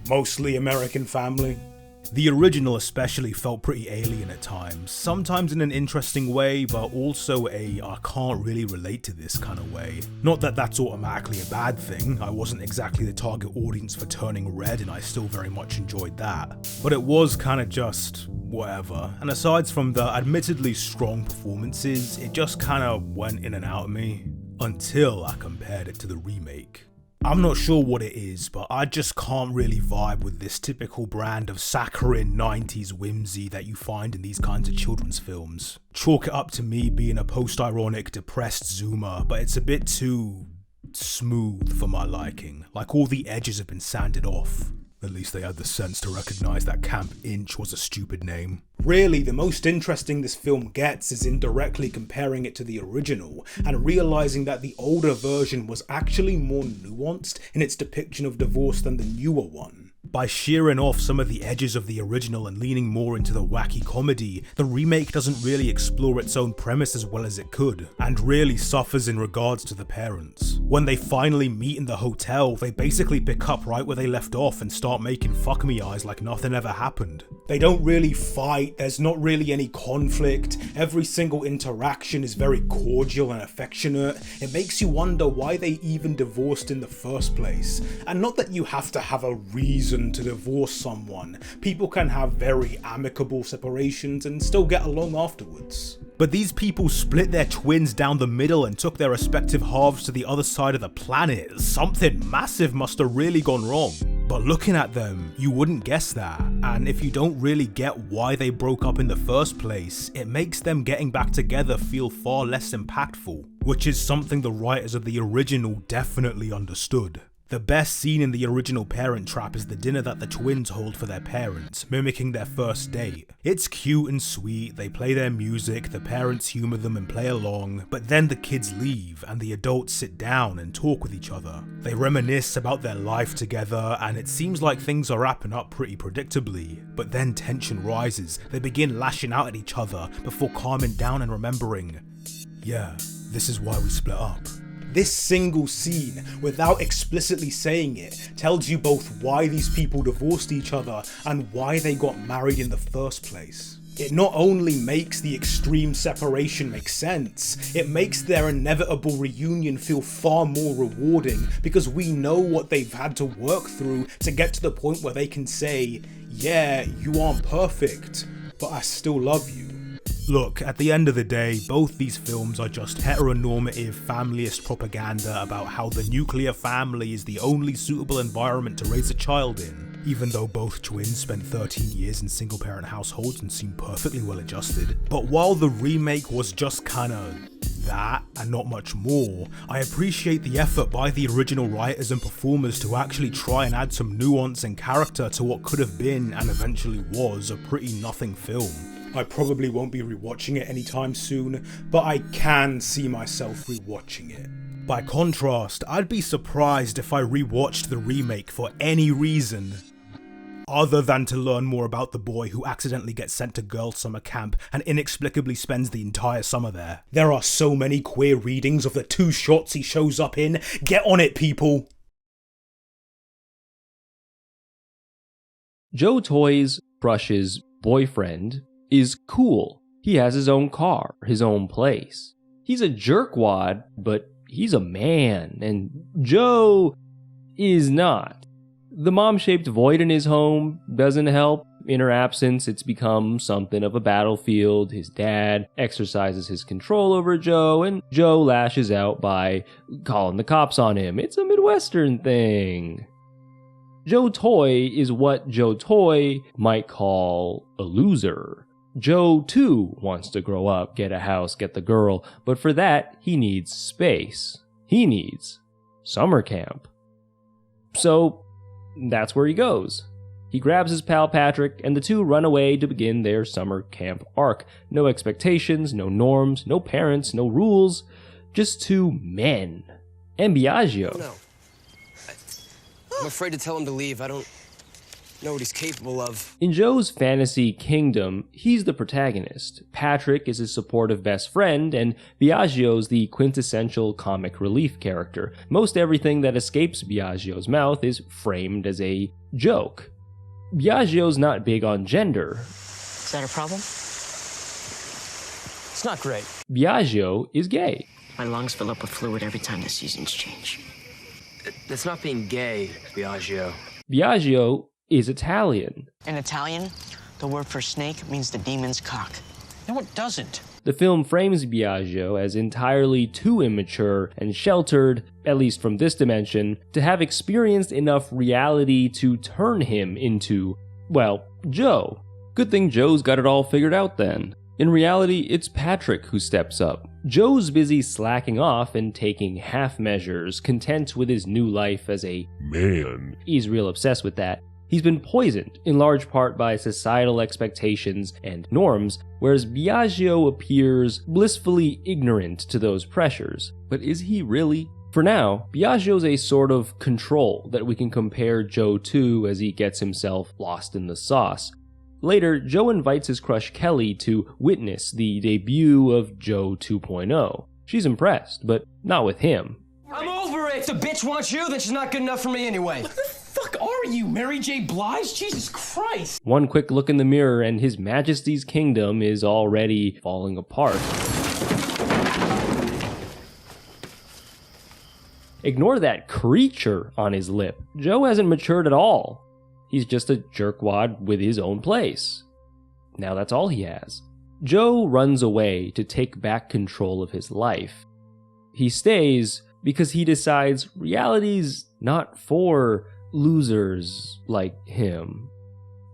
mostly American family. The original especially felt pretty alien at times, sometimes in an interesting way, but also I can't really relate to this kind of way. Not that that's automatically a bad thing, I wasn't exactly the target audience for Turning Red and I still very much enjoyed that. But it was kinda just whatever, and aside from the admittedly strong performances, it just kinda went in and out of me. Until I compared it to the remake. I'm not sure what it is, but I just can't really vibe with this typical brand of saccharine 90s whimsy that you find in these kinds of children's films. Chalk it up to me being a post-ironic, depressed zoomer, but it's a bit too smooth for my liking, like all the edges have been sanded off. At least they had the sense to recognise that Camp Inch was a stupid name. Really, the most interesting this film gets is in directly comparing it to the original, and realising that the older version was actually more nuanced in its depiction of divorce than the newer one. By shearing off some of the edges of the original and leaning more into the wacky comedy, the remake doesn't really explore its own premise as well as it could, and really suffers in regards to the parents. When they finally meet in the hotel, they basically pick up right where they left off and start making fuck me eyes like nothing ever happened. They don't really fight, there's not really any conflict, every single interaction is very cordial and affectionate. It makes you wonder why they even divorced in the first place. And not that you have to have a reason to divorce someone, people can have very amicable separations and still get along afterwards. But these people split their twins down the middle and took their respective halves to the other side of the planet. Something massive must have really gone wrong. But looking at them, you wouldn't guess that, and if you don't really get why they broke up in the first place, it makes them getting back together feel far less impactful, which is something the writers of the original definitely understood. The best scene in the original Parent Trap is the dinner that the twins hold for their parents, mimicking their first date. It's cute and sweet, they play their music, the parents humour them and play along, but then the kids leave and the adults sit down and talk with each other. They reminisce about their life together and it seems like things are wrapping up pretty predictably, but then tension rises, they begin lashing out at each other before calming down and remembering, yeah, this is why we split up. This single scene, without explicitly saying it, tells you both why these people divorced each other and why they got married in the first place. It not only makes the extreme separation make sense, it makes their inevitable reunion feel far more rewarding because we know what they've had to work through to get to the point where they can say, yeah, you aren't perfect, but I still love you. Look, at the end of the day, both these films are just heteronormative, familyist propaganda about how the nuclear family is the only suitable environment to raise a child in, even though both twins spent 13 years in single-parent households and seem perfectly well adjusted. But while the remake was just kinda that and not much more, I appreciate the effort by the original writers and performers to actually try and add some nuance and character to what could have been, and eventually was, a pretty nothing film. I probably won't be rewatching it anytime soon, but I can see myself rewatching it. By contrast, I'd be surprised if I rewatched the remake for any reason other than to learn more about the boy who accidentally gets sent to girls' summer camp and inexplicably spends the entire summer there. There are so many queer readings of the 2 shots he shows up in. Get on it, people! Joe Toy's Brush's boyfriend is cool. He has his own car, his own place. He's a jerkwad, but he's a man, and Joe is not. The mom-shaped void in his home doesn't help. In her absence, it's become something of a battlefield. His dad exercises his control over Joe, and Joe lashes out by calling the cops on him. It's a Midwestern thing. Joe Toy is what Joe Toy might call a loser. Joe, too, wants to grow up, get a house, get the girl, but for that, he needs space. He needs summer camp. So, that's where he goes. He grabs his pal Patrick, and the two run away to begin their summer camp arc. No expectations, no norms, no parents, no rules, just two men. And Biaggio. No. I'm afraid to tell him to leave. I don't know what he's capable of. In Joe's fantasy kingdom, he's the protagonist. Patrick is his supportive best friend, and Biaggio's the quintessential comic relief character. Most everything that escapes Biaggio's mouth is framed as a joke. Biaggio's not big on gender. Is that a problem? It's not great. Biaggio is gay. My lungs fill up with fluid every time the seasons change. That's not being gay, Biaggio. Biaggio is Italian. In Italian, the word for snake means the demon's cock. No, it doesn't. The film frames Biaggio as entirely too immature and sheltered, at least from this dimension, to have experienced enough reality to turn him into, well, Joe. Good thing Joe's got it all figured out then. In reality, it's Patrick who steps up. Joe's busy slacking off and taking half measures, content with his new life as a man. He's real obsessed with that. He's been poisoned, in large part by societal expectations and norms, whereas Biaggio appears blissfully ignorant to those pressures. But is he really? For now, Biaggio's a sort of control that we can compare Joe to as he gets himself lost in the sauce. Later, Joe invites his crush Kelly to witness the debut of Joe 2.0. She's impressed, but not with him. I'm over it! If the bitch wants you, then she's not good enough for me anyway. What the fuck are you, Mary J. Blige? Jesus Christ! One quick look in the mirror and His Majesty's kingdom is already falling apart. Ignore that creature on his lip. Joe hasn't matured at all. He's just a jerkwad with his own place. Now that's all he has. Joe runs away to take back control of his life. He stays because he decides reality's not for losers like him.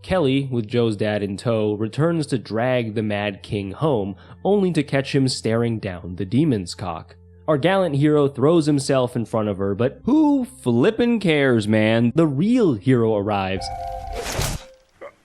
Kelly, with Joe's dad in tow, returns to drag the Mad King home, only to catch him staring down the demon's cock. Our gallant hero throws himself in front of her, but who flippin' cares, man? The real hero arrives.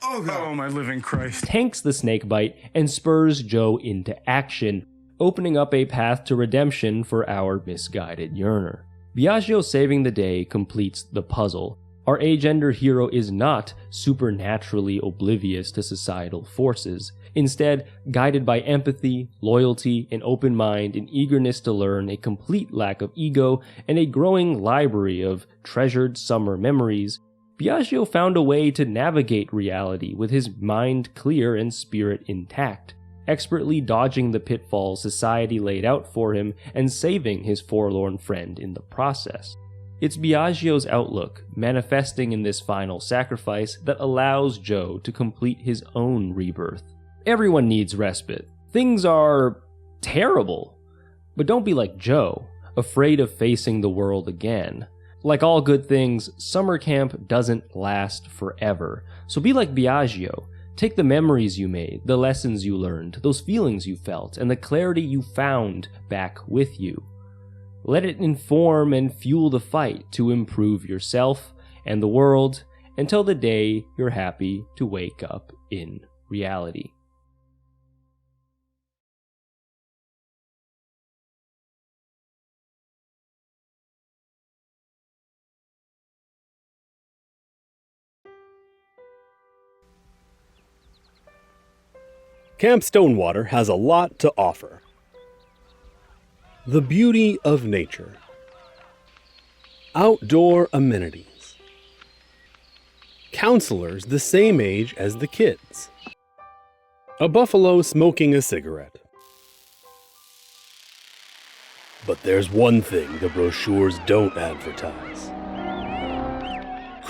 Oh, my living Christ. Tanks the snakebite and spurs Joe into action, opening up a path to redemption for our misguided yearner. Biaggio saving the day completes the puzzle. Our agender hero is not supernaturally oblivious to societal forces. Instead, guided by empathy, loyalty, an open mind, and eagerness to learn, a complete lack of ego, and a growing library of treasured summer memories, Biaggio found a way to navigate reality with his mind clear and spirit intact, expertly dodging the pitfalls society laid out for him and saving his forlorn friend in the process. It's Biaggio's outlook, manifesting in this final sacrifice, that allows Joe to complete his own rebirth. Everyone needs respite. Things are terrible. But don't be like Joe, afraid of facing the world again. Like all good things, summer camp doesn't last forever. So be like Biaggio. Take the memories you made, the lessons you learned, those feelings you felt, and the clarity you found back with you. Let it inform and fuel the fight to improve yourself and the world until the day you're happy to wake up in reality. Camp Stonewater has a lot to offer. The beauty of nature. Outdoor amenities. Counselors the same age as the kids. A buffalo smoking a cigarette. But there's one thing the brochures don't advertise.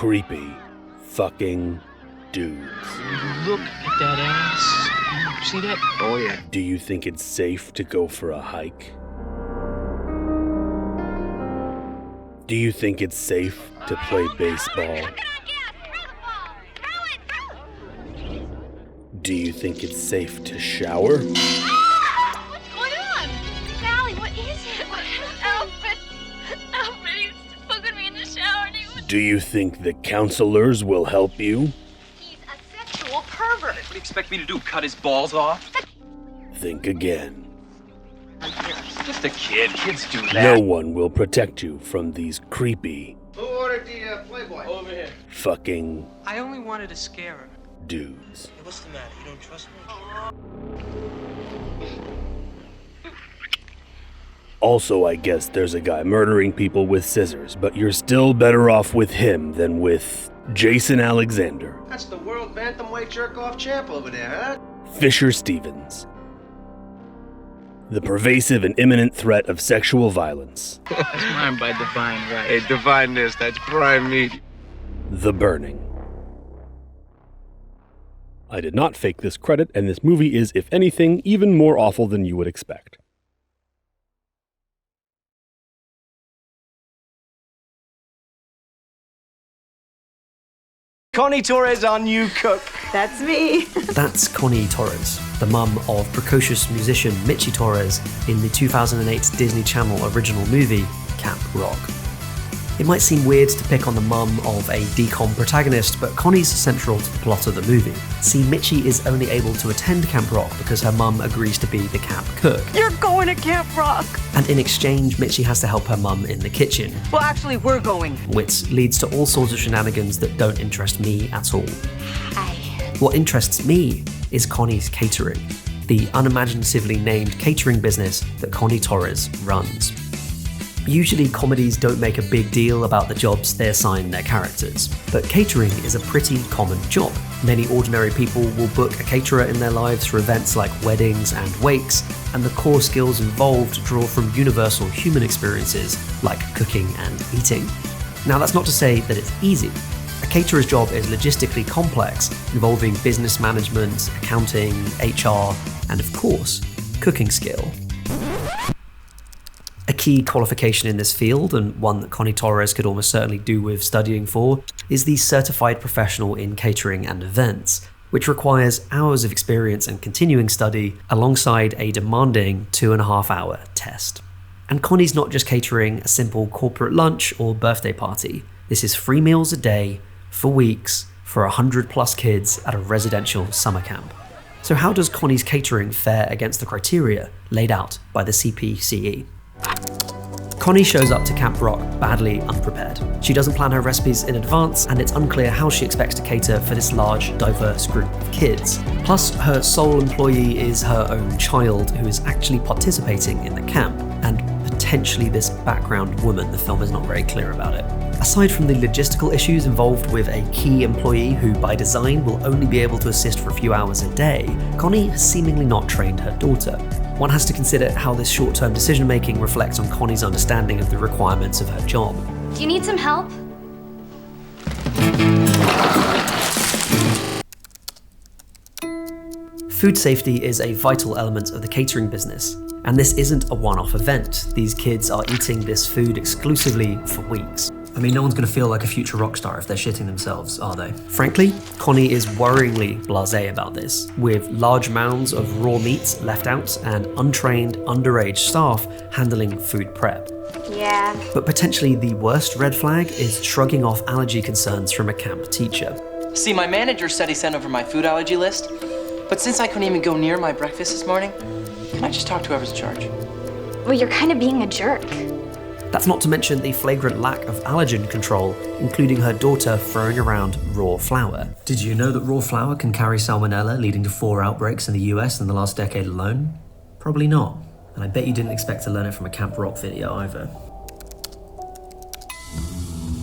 creepy fucking dudes. Look at that ass. See that? Oh, yeah. Do you think it's safe to go for a hike? Do you think it's safe to play baseball? Do you think it's safe to shower? What's going on? Sally, what is it? Alfred, he's fucking me in the shower. Do you think the counselors will help you? He's a sexual pervert. What do you expect me to do, cut his balls off? Think again. Just a kid. Kids do that. No one will protect you from these creepy Who ordered the Playboy? Over here. fucking I only wanted to scare her. dudes. Hey, what's the matter? You don't trust me? Also, I guess there's a guy murdering people with scissors, but you're still better off with him than with Jason Alexander, That's the world bantamweight jerk-off champ over there, huh? Fisher Stevens. The pervasive and imminent threat of sexual violence. That's mine by divine right. Hey, divine this. That's prime meat. The Burning. I did not fake this credit, and this movie is, if anything, even more awful than you would expect. Connie Torres on You Cook. That's me. That's Connie Torres, the mum of precocious musician Mitchie Torres in the 2008 Disney Channel original movie, Camp Rock. It might seem weird to pick on the mum of a decom protagonist, but Connie's central to the plot of the movie. See, Mitchie is only able to attend Camp Rock because her mum agrees to be the camp cook. You're going to Camp Rock. And in exchange, Mitchie has to help her mum in the kitchen. Well, actually, we're going. Which leads to all sorts of shenanigans that don't interest me at all. What interests me is Connie's catering, the unimaginatively named catering business that Connie Torres runs. Usually comedies don't make a big deal about the jobs they assign their characters, but catering is a pretty common job. Many ordinary people will book a caterer in their lives for events like weddings and wakes, and the core skills involved draw from universal human experiences like cooking and eating. Now, that's not to say that it's easy. A caterer's job is logistically complex, involving business management, accounting, HR, and of course, cooking skill. A key qualification in this field, and one that Connie Torres could almost certainly do with studying for, is the Certified Professional in Catering and Events, which requires hours of experience and continuing study alongside a demanding 2.5-hour test. And Connie's not just catering a simple corporate lunch or birthday party. This is 3 meals a day, for weeks, for 100+ kids at a residential summer camp. So how does Connie's catering fare against the criteria laid out by the CPCE? Connie shows up to Camp Rock badly unprepared. She doesn't plan her recipes in advance, and it's unclear how she expects to cater for this large, diverse group of kids. Plus, her sole employee is her own child, who is actually participating in the camp, and potentially this background woman. The film is not very clear about it. Aside from the logistical issues involved with a key employee who by design will only be able to assist for a few hours a day, Connie has seemingly not trained her daughter. One has to consider how this short-term decision-making reflects on Connie's understanding of the requirements of her job. Do you need some help? Food safety is a vital element of the catering business, and this isn't a one-off event. These kids are eating this food exclusively for weeks. I mean, no one's going to feel like a future rock star if they're shitting themselves, are they? Frankly, Connie is worryingly blasé about this, with large mounds of raw meat left out and untrained, underage staff handling food prep. Yeah. But potentially the worst red flag is shrugging off allergy concerns from a camp teacher. See, my manager said he sent over my food allergy list, but since I couldn't even go near my breakfast this morning, can I just talk to whoever's in charge? Well, you're kind of being a jerk. That's not to mention the flagrant lack of allergen control, including her daughter throwing around raw flour. Did you know that raw flour can carry salmonella, leading to 4 outbreaks in the US in the last decade alone? Probably not. And I bet you didn't expect to learn it from a Camp Rock video either.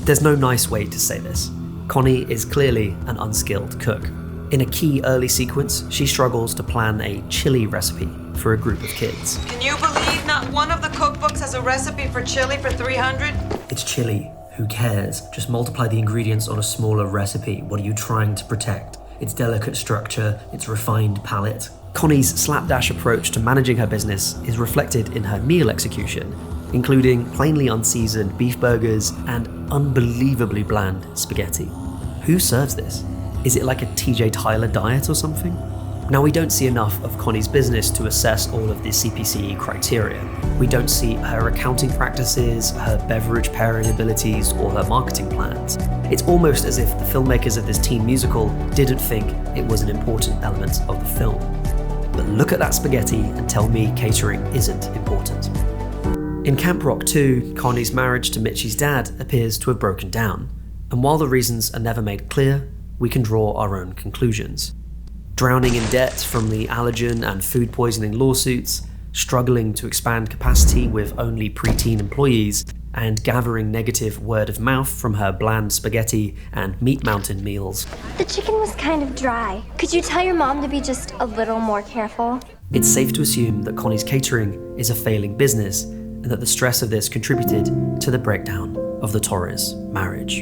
There's no nice way to say this. Connie is clearly an unskilled cook. In a key early sequence, she struggles to plan a chili recipe for a group of kids. Can you believe not one of the cookbooks has a recipe for chili for 300? It's chili Who cares? Just multiply the ingredients on a smaller recipe. What are you trying to protect? Its delicate structure, its refined palate. Connie's slapdash approach to managing her business is reflected in her meal execution, including plainly unseasoned beef burgers and unbelievably bland spaghetti. Who serves this? Is it like a TJ Tyler diet or something? Now, we don't see enough of Connie's business to assess all of the CPCE criteria. We don't see her accounting practices, her beverage pairing abilities, or her marketing plans. It's almost as if the filmmakers of this teen musical didn't think it was an important element of the film. But look at that spaghetti and tell me catering isn't important. In Camp Rock 2, Connie's marriage to Mitchie's dad appears to have broken down, and while the reasons are never made clear, we can draw our own conclusions. Drowning in debt from the allergen and food poisoning lawsuits, struggling to expand capacity with only preteen employees, and gathering negative word of mouth from her bland spaghetti and meat mountain meals. The chicken was kind of dry. Could you tell your mom to be just a little more careful? It's safe to assume that Connie's catering is a failing business, and that the stress of this contributed to the breakdown of the Torres marriage.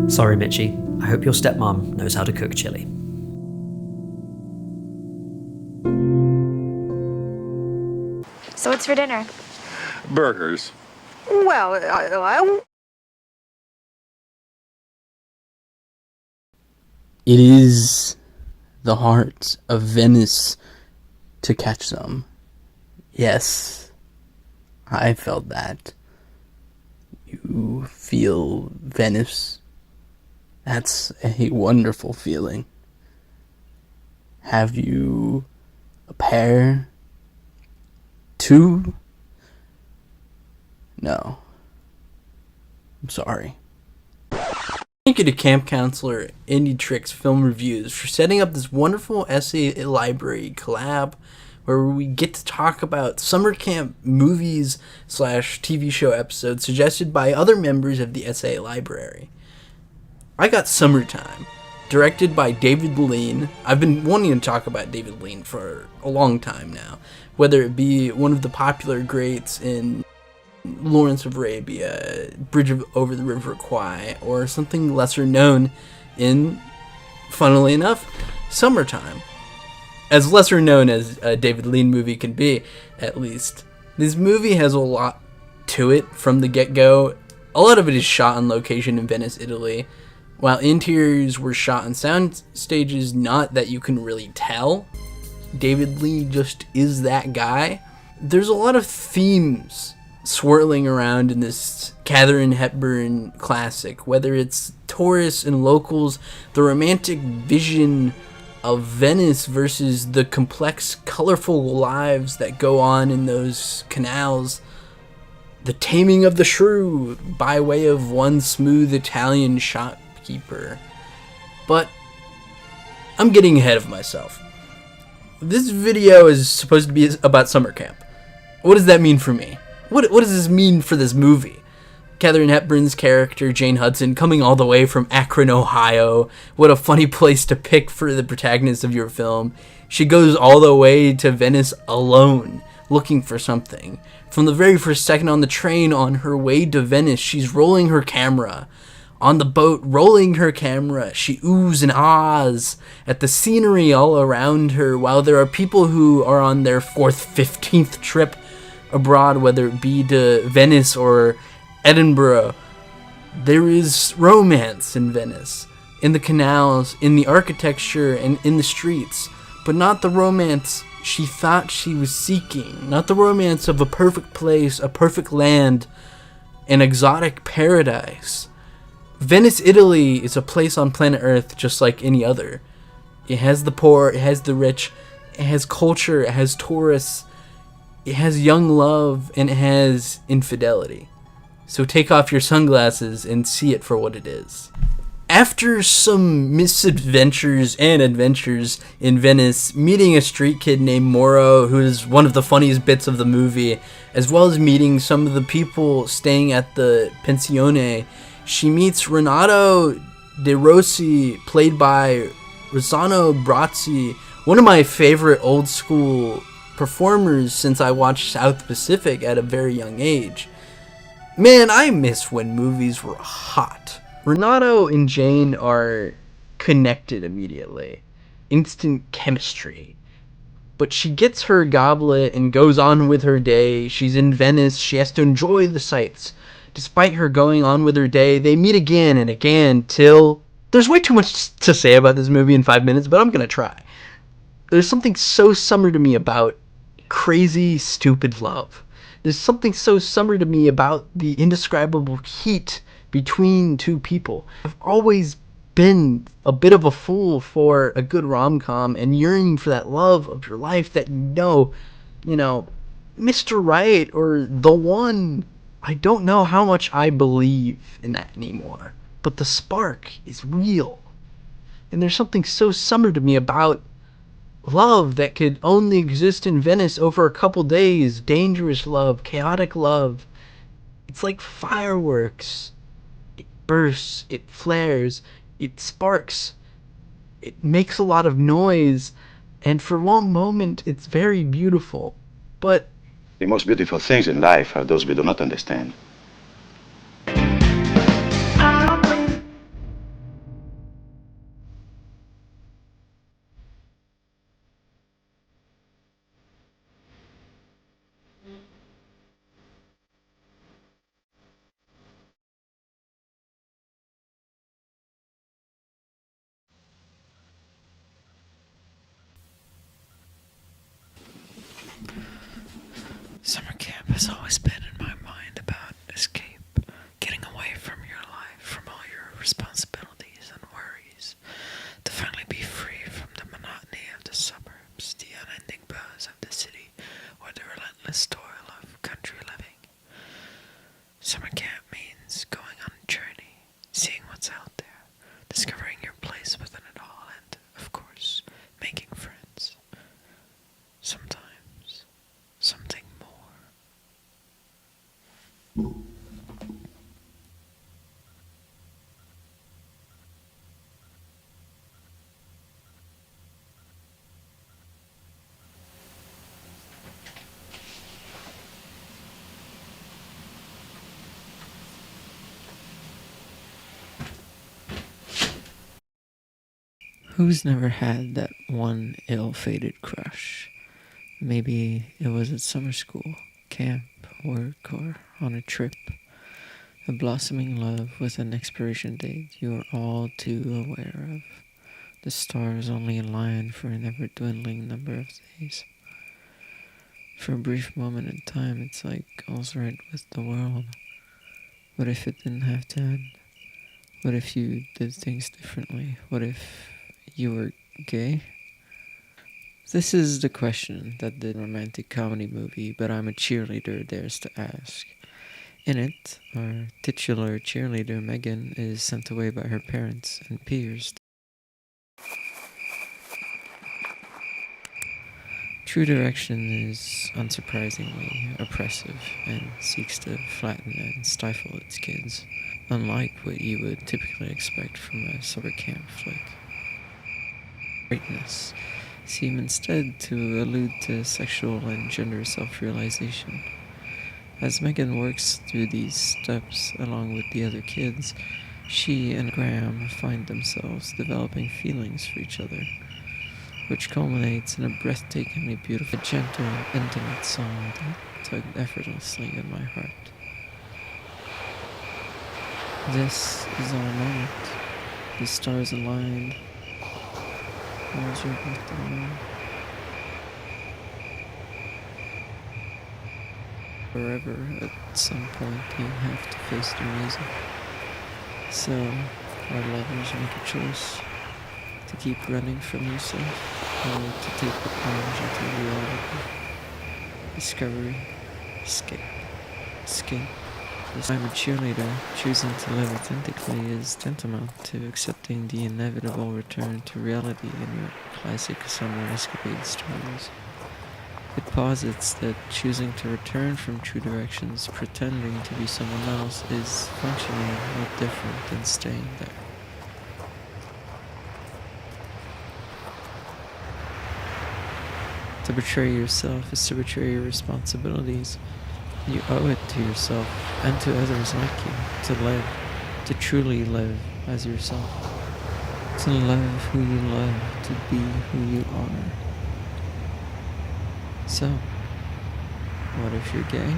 Sorry, Mitchie. I hope your stepmom knows how to cook chili. So what's for dinner? Burgers. Well, It is the heart of Venice to catch some. Yes, I felt that. You feel Venice. That's a wonderful feeling. Have you a pair? Two? No. I'm sorry. Thank you to camp counselor Indy Tricks Film Reviews for setting up this wonderful essay library collab where we get to talk about summer camp movies / TV show episodes suggested by other members of the essay library. I got Summertime, directed by David Lean. I've been wanting to talk about David Lean for a long time now, whether it be one of the popular greats in Lawrence of Arabia, Bridge over the River Kwai, or something lesser known in, funnily enough, Summertime. As lesser known as a David Lean movie can be, at least. This movie has a lot to it from the get-go. A lot of it is shot on location in Venice, Italy, while interiors were shot on sound stages, not that you can really tell. David Lean just is that guy. There's a lot of themes swirling around in this Katharine Hepburn classic, whether it's tourists and locals, the romantic vision of Venice versus the complex, colorful lives that go on in those canals, the taming of the shrew by way of one smooth Italian shopkeeper. But I'm getting ahead of myself. This video is supposed to be about summer camp. What does that mean for me? What does this mean for this movie? Katharine Hepburn's character, Jane Hudson, coming all the way from Akron, Ohio. What a funny place to pick for the protagonist of your film. She goes all the way to Venice alone, looking for something. From the very first second on the train on her way to Venice, she's rolling her camera. On the boat, rolling her camera, she oohs and ahs at the scenery all around her, while there are people who are on their 4th, 15th trip abroad, whether it be to Venice or Edinburgh. There is romance in Venice, in the canals, in the architecture, and in the streets, but not the romance she thought she was seeking, not the romance of a perfect place, a perfect land, an exotic paradise. Venice, Italy is a place on planet Earth just like any other. It has the poor, it has the rich, it has culture, it has tourists, it has young love, and it has infidelity. So take off your sunglasses and see it for what it is. After some misadventures and adventures in Venice, meeting a street kid named Moro, who is one of the funniest bits of the movie, as well as meeting some of the people staying at the pensione, she meets Renato De Rossi, played by Rossano Brazzi, one of my favorite old school performers since I watched South Pacific at a very young age. Man, I miss when movies were hot. Renato and Jane are connected immediately. Instant chemistry. But she gets her goblet and goes on with her day. She's in Venice. She has to enjoy the sights. Despite her going on with her day, they meet again and again till... There's way too much to say about this movie in 5 minutes, but I'm gonna try. There's something so summer to me about crazy, stupid love. There's something so summer to me about the indescribable heat between two people. I've always been a bit of a fool for a good rom-com and yearning for that love of your life that you know, Mr. Right or the one. I don't know how much I believe in that anymore, but the spark is real. And there's something so summer to me about love that could only exist in Venice over a couple days. Dangerous love, chaotic love. It's like fireworks. It bursts, it flares, it sparks. It makes a lot of noise, and for one moment it's very beautiful. But the most beautiful things in life are those we do not understand. Summer camp has always been in my mind about escape, getting away from your life, from all your responsibilities and worries, to finally be free from the monotony of the suburbs, the unending buzz of the city, or the relentless toil of country living. Summer camp means going on a journey, seeing what's out there, discovering your place within it all, and, of course, making friends. Sometimes, something more. Who's never had that one ill-fated crush? Maybe it was at summer school, camp, work, or on a trip. A blossoming love with an expiration date you are all too aware of. The stars only align for an ever-dwindling number of days. For a brief moment in time, it's like all's right with the world. What if it didn't have to end? What if you did things differently? What if you were gay? This is the question that the romantic comedy movie But I'm a Cheerleader dares to ask. In it, our titular cheerleader Megan is sent away by her parents and peers. True Direction is unsurprisingly oppressive and seeks to flatten and stifle its kids, unlike what you would typically expect from a summer camp flick. Greatness seem instead to allude to sexual and gender self-realization. As Megan works through these steps along with the other kids, she and Graham find themselves developing feelings for each other, which culminates in a breathtakingly beautiful, gentle, intimate song that tugged effortlessly at my heart. This is our moment. The stars aligned. Walls are built around. Forever, at some point, you have to face the music. So, our lovers make a choice to keep running from yourself, or to take the plunge into reality. Discovery, escape. I'm a cheerleader. Choosing to live authentically is tantamount to accepting the inevitable return to reality in your classic summer escapade stories. It posits that choosing to return from True Directions, pretending to be someone else, is functionally no different than staying there. To betray yourself is to betray your responsibilities. You owe it to yourself and to others like you to live, to truly live as yourself, to love who you love, to be who you are. So, what if you're gay?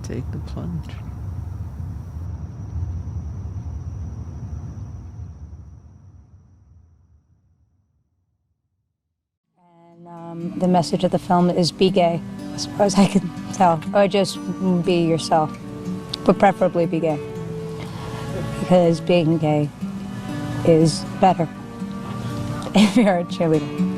Take the plunge. The message of the film is be gay, as far as I can tell, or just be yourself, but preferably be gay, because being gay is better if you're a cheerleader.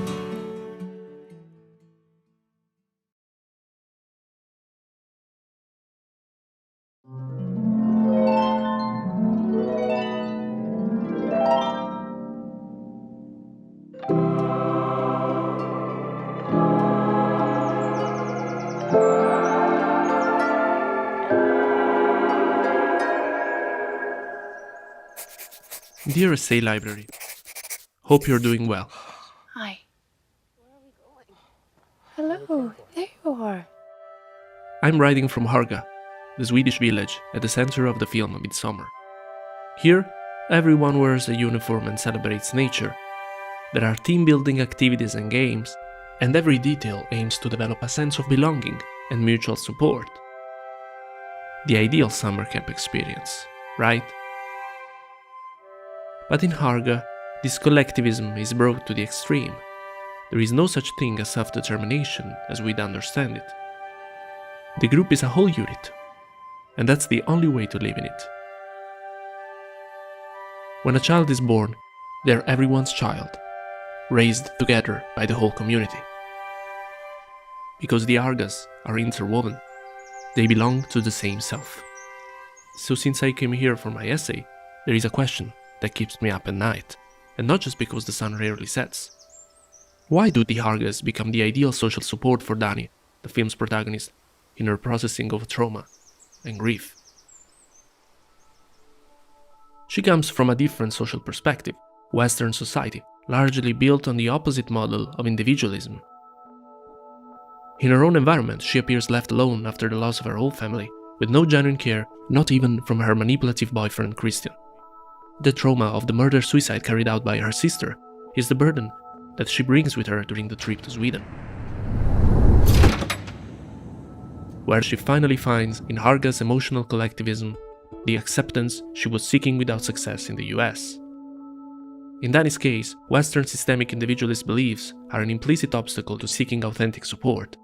Dear Essay Library, hope you're doing well. Hi. Hello, there you are. I'm writing from Harga, the Swedish village at the center of the film Midsummer. Here, everyone wears a uniform and celebrates nature. There are team-building activities and games, and every detail aims to develop a sense of belonging and mutual support. The ideal summer camp experience, right? But in Harga, this collectivism is brought to the extreme. There is no such thing as self-determination as we'd understand it. The group is a whole unit, and that's the only way to live in it. When a child is born, they're everyone's child, raised together by the whole community. Because the Hargas are interwoven, they belong to the same self. So since I came here for my essay, there is a question that keeps me up at night, and not just because the sun rarely sets. Why do the Hargas become the ideal social support for Dani, the film's protagonist, in her processing of trauma and grief? She comes from a different social perspective, Western society, largely built on the opposite model of individualism. In her own environment, she appears left alone after the loss of her whole family, with no genuine care, not even from her manipulative boyfriend Christian. The trauma of the murder-suicide carried out by her sister is the burden that she brings with her during the trip to Sweden, where she finally finds in Harga's emotional collectivism the acceptance she was seeking without success in the US. In Dani's case, Western systemic individualist beliefs are an implicit obstacle to seeking authentic support.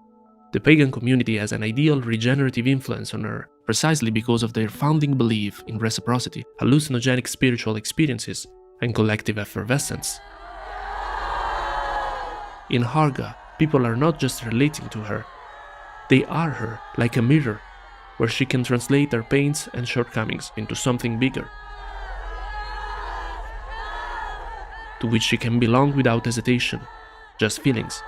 The pagan community has an ideal regenerative influence on her precisely because of their founding belief in reciprocity, hallucinogenic spiritual experiences, and collective effervescence. In Harga, people are not just relating to her, they are her, like a mirror, where she can translate their pains and shortcomings into something bigger, to which she can belong without hesitation, just feelings.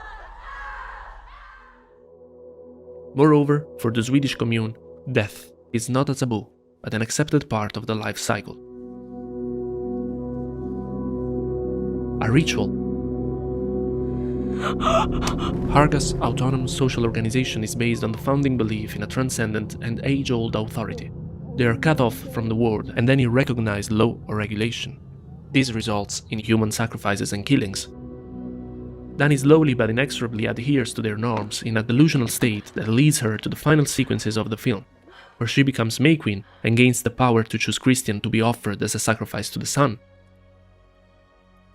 Moreover, for the Swedish commune, death is not a taboo, but an accepted part of the life cycle. A ritual. Harga's autonomous social organization is based on the founding belief in a transcendent and age-old authority. They are cut off from the world and any recognized law or regulation. This results in human sacrifices and killings. Dani slowly but inexorably adheres to their norms in a delusional state that leads her to the final sequences of the film, where she becomes May Queen and gains the power to choose Christian to be offered as a sacrifice to the sun.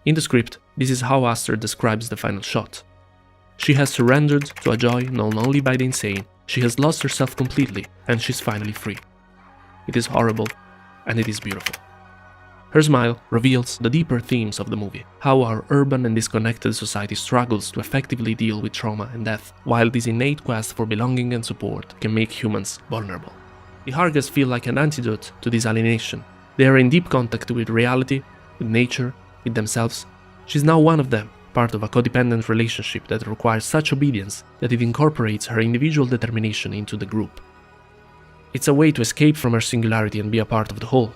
In the script, this is how Aster describes the final shot. She has surrendered to a joy known only by the insane, she has lost herself completely, and she's finally free. It is horrible, and it is beautiful. Her smile reveals the deeper themes of the movie, how our urban and disconnected society struggles to effectively deal with trauma and death, while this innate quest for belonging and support can make humans vulnerable. The Hargas feel like an antidote to this alienation. They are in deep contact with reality, with nature, with themselves. She's now one of them, part of a codependent relationship that requires such obedience that it incorporates her individual determination into the group. It's a way to escape from her singularity and be a part of the whole.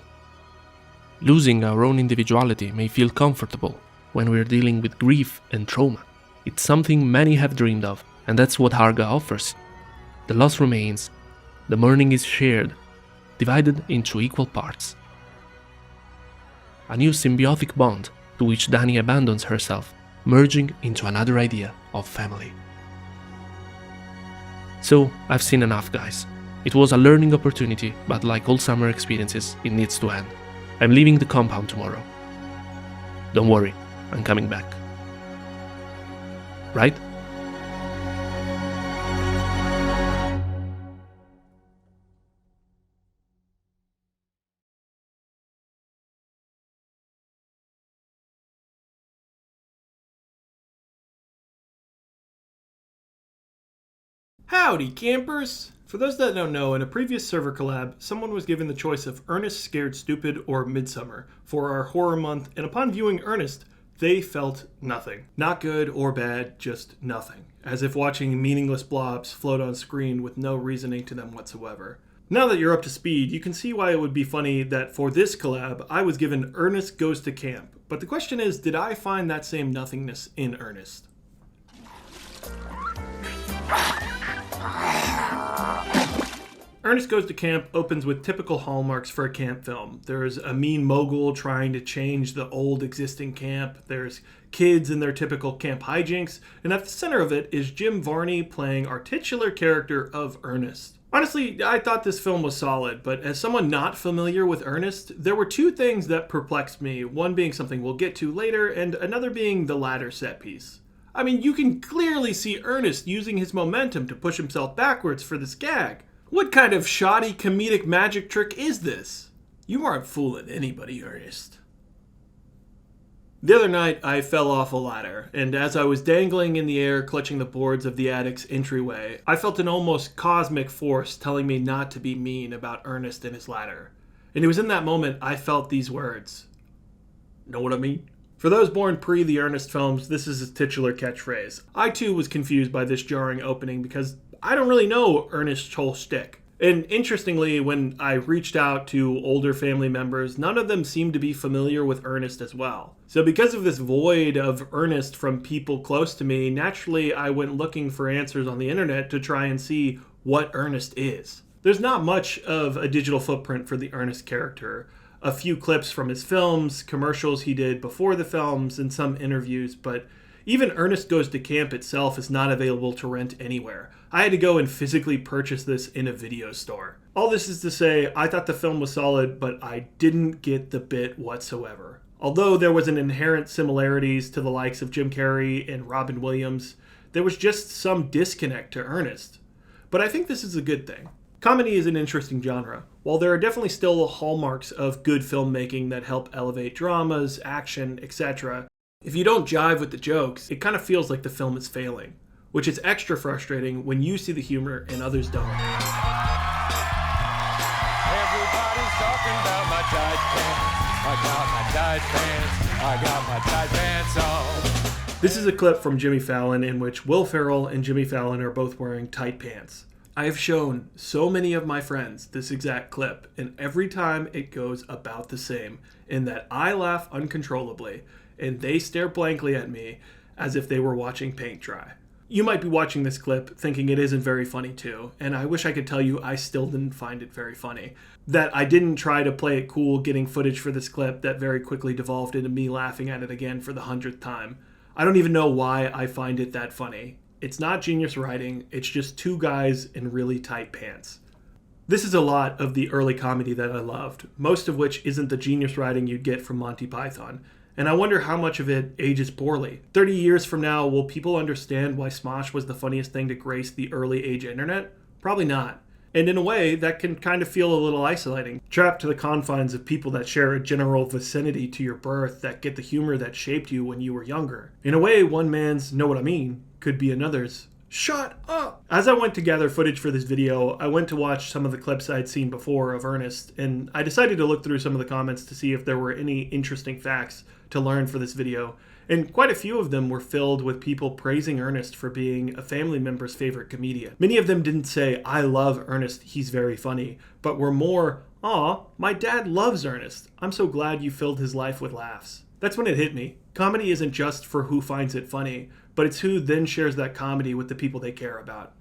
Losing our own individuality may feel comfortable when we're dealing with grief and trauma. It's something many have dreamed of, and that's what Harga offers. The loss remains. The mourning is shared, divided into equal parts. A new symbiotic bond to which Dani abandons herself, merging into another idea of family. So, I've seen enough, guys. It was a learning opportunity, but like all summer experiences, it needs to end. I'm leaving the compound tomorrow. Don't worry, I'm coming back. Right? Howdy, campers! For those that don't know, in a previous server collab, someone was given the choice of Ernest, Scared Stupid, or Midsummer for our horror month, and upon viewing Ernest, they felt nothing. Not good or bad, just nothing. As if watching meaningless blobs float on screen with no reasoning to them whatsoever. Now that you're up to speed, you can see why it would be funny that for this collab, I was given Ernest Goes to Camp. But the question is, did I find that same nothingness in Ernest? Ernest Goes to Camp opens with typical hallmarks for a camp film. There's a mean mogul trying to change the old existing camp. There's kids in their typical camp hijinks. And at the center of it is Jim Varney playing our titular character of Ernest. Honestly, I thought this film was solid, but as someone not familiar with Ernest, there were two things that perplexed me. One being something we'll get to later, and another being the latter set piece. I mean, you can clearly see Ernest using his momentum to push himself backwards for this gag. What kind of shoddy comedic magic trick is this? You aren't fooling anybody, Ernest. The other night, I fell off a ladder, and as I was dangling in the air clutching the boards of the attic's entryway, I felt an almost cosmic force telling me not to be mean about Ernest and his ladder. And it was in that moment I felt these words. Know what I mean? For those born pre the Ernest films, this is his titular catchphrase. I too was confused by this jarring opening because I don't really know Ernest's whole shtick. And interestingly, when I reached out to older family members, none of them seemed to be familiar with Ernest as well. So because of this void of Ernest from people close to me, naturally I went looking for answers on the internet to try and see what Ernest is. There's not much of a digital footprint for the Ernest character. A few clips from his films, commercials he did before the films, and some interviews, but even Ernest Goes to Camp itself is not available to rent anywhere. I had to go and physically purchase this in a video store. All this is to say, I thought the film was solid, but I didn't get the bit whatsoever. Although there was an inherent similarities to the likes of Jim Carrey and Robin Williams, there was just some disconnect to Ernest. But I think this is a good thing. Comedy is an interesting genre. While there are definitely still hallmarks of good filmmaking that help elevate dramas, action, etc., if you don't jive with the jokes, it kind of feels like the film is failing, which is extra frustrating when you see the humor and others don't. Everybody's talking about my tight pants. I got my tight pants. I got my tight pants on. This is a clip from Jimmy Fallon in which Will Ferrell and Jimmy Fallon are both wearing tight pants. I have shown so many of my friends this exact clip, and every time it goes about the same, in that I laugh uncontrollably, and they stare blankly at me as if they were watching paint dry. You might be watching this clip thinking it isn't very funny too, and I wish I could tell you I still didn't find it very funny. That I didn't try to play it cool getting footage for this clip that very quickly devolved into me laughing at it again for the 100th time. I don't even know why I find it that funny. It's not genius writing, it's just two guys in really tight pants. This is a lot of the early comedy that I loved, most of which isn't the genius writing you'd get from Monty Python. And I wonder how much of it ages poorly. 30 years from now, will people understand why Smosh was the funniest thing to grace the early age internet? Probably not. And in a way, that can kind of feel a little isolating. Trapped to the confines of people that share a general vicinity to your birth that get the humor that shaped you when you were younger. In a way, one man's know what I mean could be another's shut up. As I went to gather footage for this video, I went to watch some of the clips I'd seen before of Ernest, and I decided to look through some of the comments to see if there were any interesting facts to learn for this video, and quite a few of them were filled with people praising Ernest for being a family member's favorite comedian. Many of them didn't say, I love Ernest, he's very funny, but were more, aw, my dad loves Ernest, I'm so glad you filled his life with laughs. That's when it hit me. Comedy isn't just for who finds it funny, but it's who then shares that comedy with the people they care about.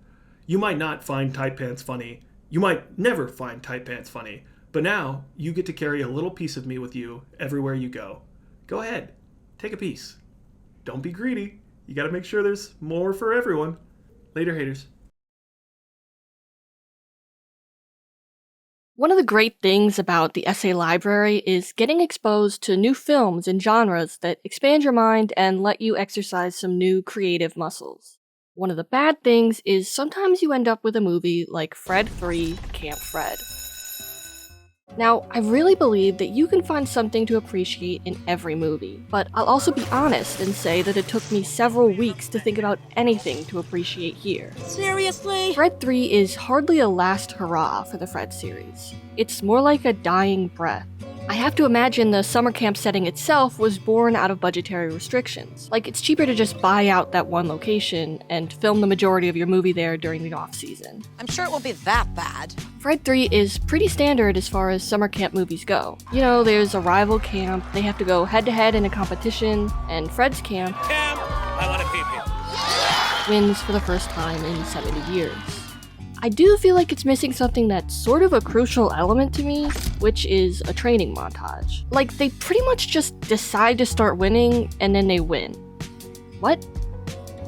You might not find tight pants funny. You might never find tight pants funny. But now, you get to carry a little piece of me with you everywhere you go. Go ahead, take a piece. Don't be greedy. You gotta make sure there's more for everyone. Later, haters. One of the great things about the essay library is getting exposed to new films and genres that expand your mind and let you exercise some new creative muscles. One of the bad things is sometimes you end up with a movie like Fred 3, Camp Fred. Now, I really believe that you can find something to appreciate in every movie, but I'll also be honest and say that it took me several weeks to think about anything to appreciate here. Seriously? Fred 3 is hardly a last hurrah for the Fred series. It's more like a dying breath. I have to imagine the summer camp setting itself was born out of budgetary restrictions. Like, it's cheaper to just buy out that one location and film the majority of your movie there during the off-season. I'm sure it won't be that bad. Fred 3 is pretty standard as far as summer camp movies go. You know, there's a rival camp, they have to go head-to-head in a competition, and Fred's camp I want to pee-pee. wins for the first time in 70 years. I do feel like it's missing something that's sort of a crucial element to me, which is a training montage. Like, they pretty much just decide to start winning, and then they win. What?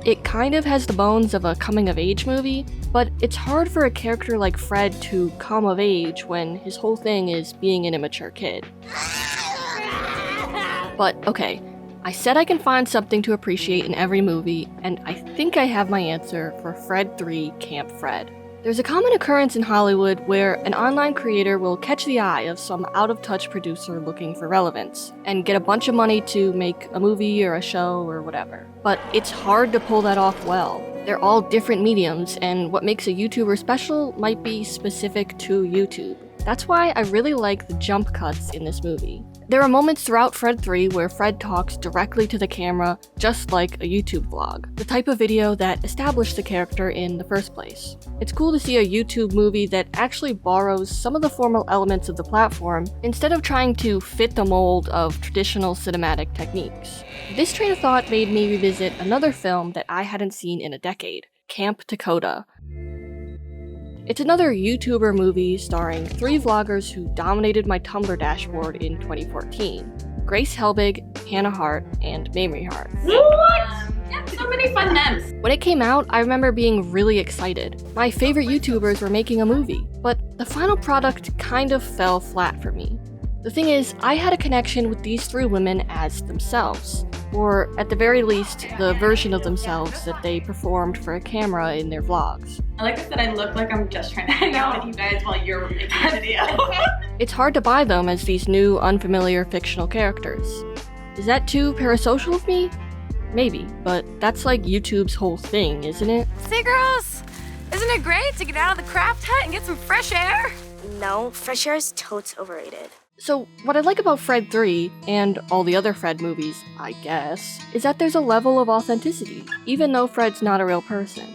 It kind of has the bones of a coming-of-age movie, but it's hard for a character like Fred to come of age when his whole thing is being an immature kid. But, okay, I said I can find something to appreciate in every movie, and I think I have my answer for Fred 3, Camp Fred. There's a common occurrence in Hollywood where an online creator will catch the eye of some out-of-touch producer looking for relevance, and get a bunch of money to make a movie or a show or whatever. But it's hard to pull that off well. They're all different mediums, and what makes a YouTuber special might be specific to YouTube. That's why I really like the jump cuts in this movie. There are moments throughout Fred 3 where Fred talks directly to the camera, just like a YouTube vlog, the type of video that established the character in the first place. It's cool to see a YouTube movie that actually borrows some of the formal elements of the platform, instead of trying to fit the mold of traditional cinematic techniques. This train of thought made me revisit another film that I hadn't seen in a decade, Camp Dakota. It's another YouTuber movie starring 3 vloggers who dominated my Tumblr dashboard in 2014. Grace Helbig, Hannah Hart, and Mamrie Hart. What? Yeah, so many fun names. When it came out, I remember being really excited. My favorite YouTubers were making a movie, but the final product kind of fell flat for me. The thing is, I had a connection with these 3 women as themselves, or at the very least, the version of themselves that they performed for a camera in their vlogs. I like that I look like I'm just trying to hang out with you guys while you're making a video. It's hard to buy them as these new, unfamiliar fictional characters. Is that too parasocial of me? Maybe, but that's like YouTube's whole thing, isn't it? Say, girls, isn't it great to get out of the craft hut and get some fresh air? No, fresh air is totes overrated. So, what I like about Fred 3, and all the other Fred movies, I guess, is that there's a level of authenticity, even though Fred's not a real person.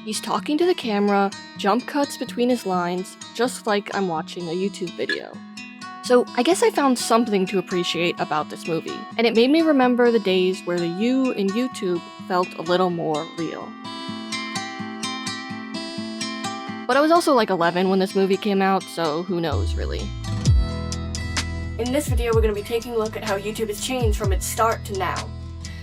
He's talking to the camera, jump cuts between his lines, just like I'm watching a YouTube video. So, I guess I found something to appreciate about this movie, and it made me remember the days where the you in YouTube felt a little more real. But I was also like 11 when this movie came out, so who knows, really. In this video, we're going to be taking a look at how YouTube has changed from its start to now.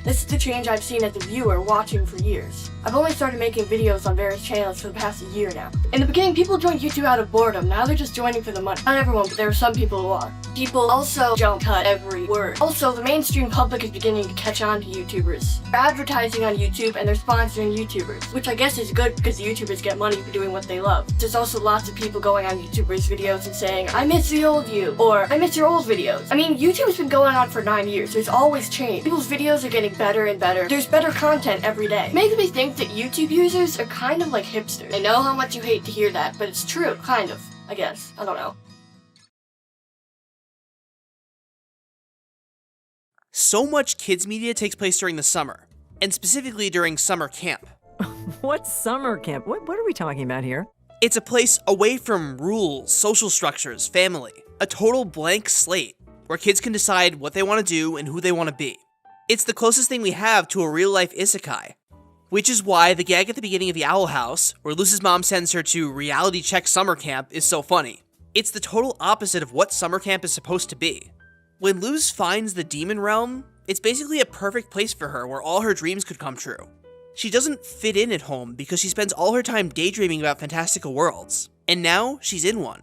This is the change I've seen as a viewer watching for years. I've only started making videos on various channels for the past year now. In the beginning, people joined YouTube out of boredom. Now they're just joining for the money. Not everyone, but there are some people who are. People also jump cut every word. Also, the mainstream public is beginning to catch on to YouTubers. They're advertising on YouTube and they're sponsoring YouTubers, which I guess is good because the YouTubers get money for doing what they love. There's also lots of people going on YouTubers' videos and saying, I miss the old you, or I miss your old videos. I mean, YouTube's been going on for 9 years. There's always change. People's videos are getting better and better. There's better content every day. It makes me think that YouTube users are kind of like hipsters. I know how much you hate to hear that, but it's true, kind of, I guess. I don't know. So much kids media takes place during the summer, and specifically during summer camp. What's summer camp? What are we talking about here? It's a place away from rules, social structures, family. A total blank slate, where kids can decide what they want to do and who they want to be. It's the closest thing we have to a real-life isekai. Which is why the gag at the beginning of The Owl House, where Luz's mom sends her to reality check summer camp, is so funny. It's the total opposite of what summer camp is supposed to be. When Luz finds the demon realm, it's basically a perfect place for her where all her dreams could come true. She doesn't fit in at home because she spends all her time daydreaming about fantastical worlds, and now she's in one.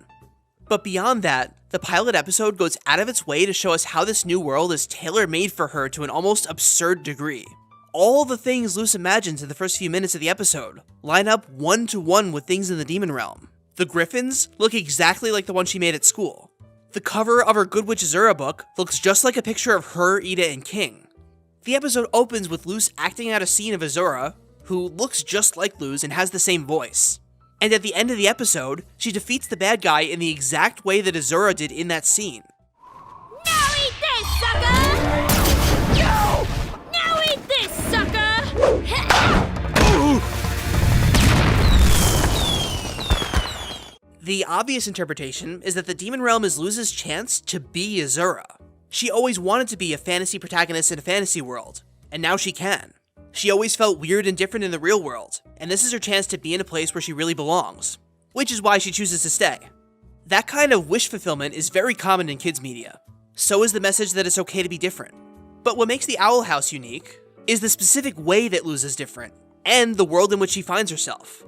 But beyond that, the pilot episode goes out of its way to show us how this new world is tailor-made for her to an almost absurd degree. All the things Luz imagines in the first few minutes of the episode line up one-to-one with things in the demon realm. The griffins look exactly like the one she made at school. The cover of her Good Witch Azura book looks just like a picture of her, Ida, and King. The episode opens with Luz acting out a scene of Azura, who looks just like Luz and has the same voice. And at the end of the episode, she defeats the bad guy in the exact way that Azura did in that scene. Now eat this, sucker! No! Now eat this, sucker! The obvious interpretation is that the demon realm is Luz's chance to be Azura. She always wanted to be a fantasy protagonist in a fantasy world, and now she can. She always felt weird and different in the real world, and this is her chance to be in a place where she really belongs, which is why she chooses to stay. That kind of wish fulfillment is very common in kids' media. So is the message that it's okay to be different. But what makes the Owl House unique is the specific way that Luz is different, and the world in which she finds herself.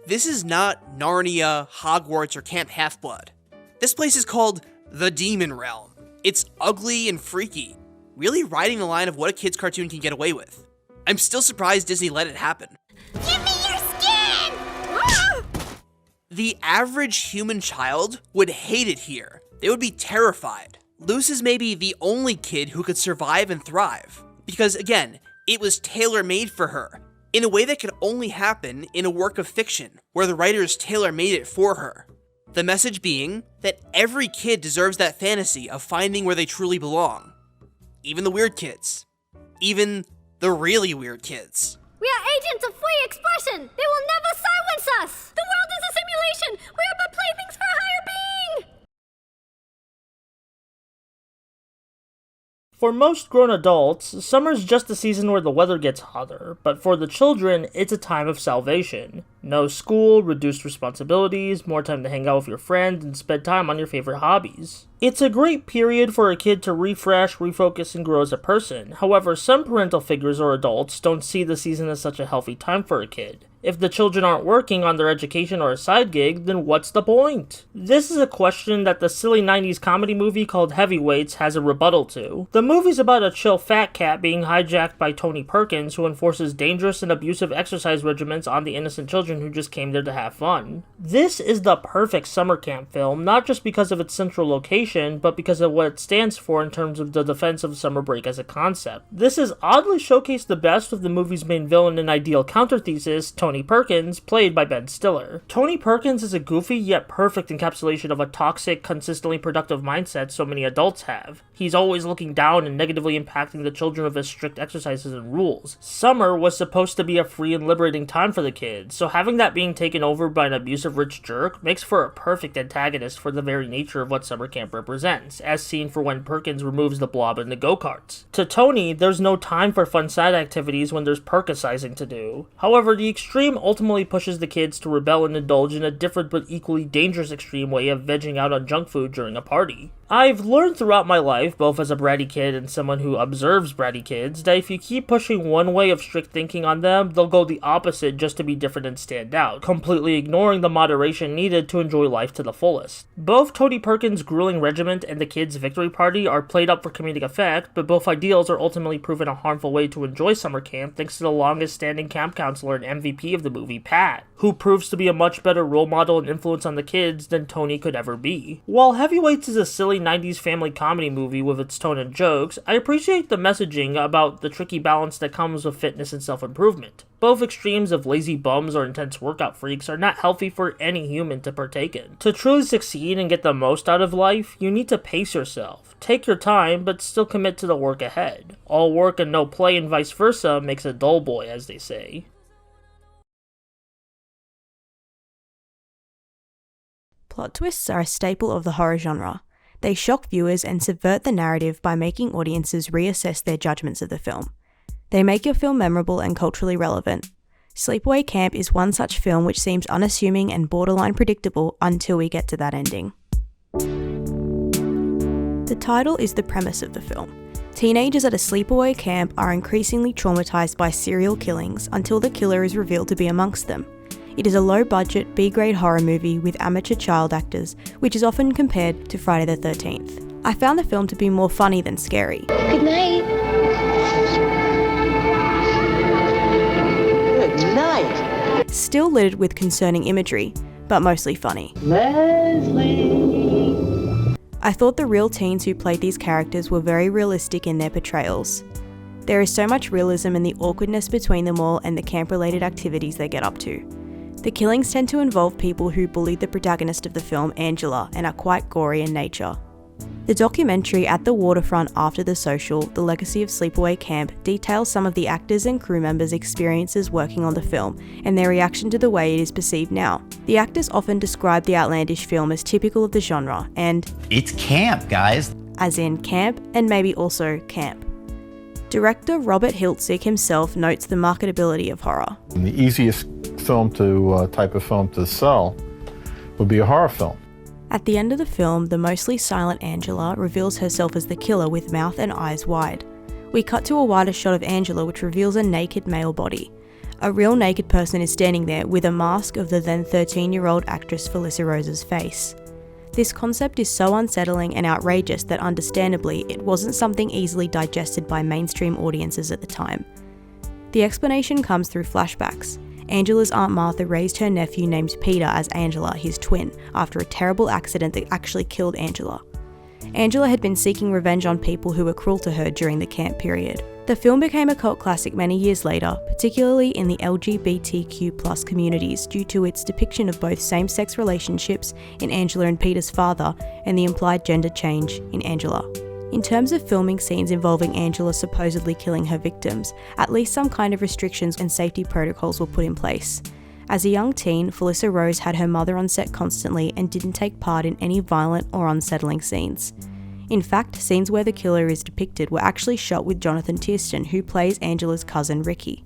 This is not Narnia, Hogwarts, or Camp Half-Blood. This place is called the Demon Realm. It's ugly and freaky, really riding the line of what a kid's cartoon can get away with. I'm still surprised Disney let it happen. Give me your skin! The average human child would hate it here. They would be terrified. Luz is maybe the only kid who could survive and thrive. Because again, it was tailor-made for her, in a way that could only happen in a work of fiction, where the writers tailor-made it for her. The message being that every kid deserves that fantasy of finding where they truly belong. Even the weird kids. Even the really weird kids. We are agents of free expression! They will never silence us! The world is a simulation! We are but playthings for a higher being! For most grown adults, summer's just a season where the weather gets hotter, but for the children, it's a time of salvation. No school, reduced responsibilities, more time to hang out with your friends, and spend time on your favorite hobbies. It's a great period for a kid to refresh, refocus, and grow as a person. However, some parental figures or adults don't see the season as such a healthy time for a kid. If the children aren't working on their education or a side gig, then what's the point? This is a question that the silly 90s comedy movie called Heavyweights has a rebuttal to. The movie's about a chill fat cat being hijacked by Tony Perkins, who enforces dangerous and abusive exercise regimens on the innocent children who just came there to have fun. This is the perfect summer camp film, not just because of its central location, but because of what it stands for in terms of the defense of summer break as a concept. This has oddly showcased the best of the movie's main villain and ideal counter-thesis, Tony Perkins, played by Ben Stiller. Tony Perkins is a goofy yet perfect encapsulation of a toxic, consistently productive mindset so many adults have. He's always looking down and negatively impacting the children with his strict exercises and rules. Summer was supposed to be a free and liberating time for the kids, so having that being taken over by an abusive rich jerk makes for a perfect antagonist for the very nature of what summer camp represents, as seen for when Perkins removes the blob in the go-karts. To Tony, there's no time for fun side activities when there's Perkicizing to do. However, the extreme ultimately pushes the kids to rebel and indulge in a different but equally dangerous extreme way of vegging out on junk food during a party. I've learned throughout my life, both as a bratty kid and someone who observes bratty kids, that if you keep pushing one way of strict thinking on them, they'll go the opposite just to be different and stand out, completely ignoring the moderation needed to enjoy life to the fullest. Both Tony Perkins' grueling regiment and the kids' victory party are played up for comedic effect, but both ideals are ultimately proven a harmful way to enjoy summer camp thanks to the longest standing camp counselor and MVP of the movie, Pat, who proves to be a much better role model and influence on the kids than Tony could ever be. While Heavyweights is a silly 90s family comedy movie with its tone and jokes, I appreciate the messaging about the tricky balance that comes with fitness and self-improvement. Both extremes of lazy bums or intense workout freaks are not healthy for any human to partake in. To truly succeed and get the most out of life, you need to pace yourself. Take your time, but still commit to the work ahead. All work and no play and vice versa makes a dull boy, as they say. Plot twists are a staple of the horror genre. They shock viewers and subvert the narrative by making audiences reassess their judgments of the film. They make your film memorable and culturally relevant. Sleepaway Camp is one such film which seems unassuming and borderline predictable until we get to that ending. The title is the premise of the film. Teenagers at a sleepaway camp are increasingly traumatized by serial killings until the killer is revealed to be amongst them. It is a low-budget, B-grade horror movie with amateur child actors, which is often compared to Friday the 13th. I found the film to be more funny than scary. Good night. Good night. Still littered with concerning imagery, but mostly funny. Leslie. I thought the real teens who played these characters were very realistic in their portrayals. There is so much realism in the awkwardness between them all and the camp-related activities they get up to. The killings tend to involve people who bullied the protagonist of the film, Angela, and are quite gory in nature. The documentary At the Waterfront After the Social, The Legacy of Sleepaway Camp details some of the actors and crew members' experiences working on the film and their reaction to the way it is perceived now. The actors often describe the outlandish film as typical of the genre and it's camp, guys. As in camp and maybe also camp. Director Robert Hiltzik himself notes the marketability of horror. And the easiest type of film to sell would be a horror film. At the end of the film, the mostly silent Angela reveals herself as the killer with mouth and eyes wide. We cut to a wider shot of Angela which reveals a naked male body. A real naked person is standing there with a mask of the then 13-year-old actress Felissa Rose's face. This concept is so unsettling and outrageous that understandably it wasn't something easily digested by mainstream audiences at the time. The explanation comes through flashbacks. Angela's Aunt Martha raised her nephew named Peter as Angela, his twin, after a terrible accident that actually killed Angela. Angela had been seeking revenge on people who were cruel to her during the camp period. The film became a cult classic many years later, particularly in the LGBTQ+ communities due to its depiction of both same-sex relationships in Angela and Peter's father and the implied gender change in Angela. In terms of filming scenes involving Angela supposedly killing her victims, at least some kind of restrictions and safety protocols were put in place. As a young teen, Felissa Rose had her mother on set constantly and didn't take part in any violent or unsettling scenes. In fact, scenes where the killer is depicted were actually shot with Jonathan Tiersten, who plays Angela's cousin Ricky.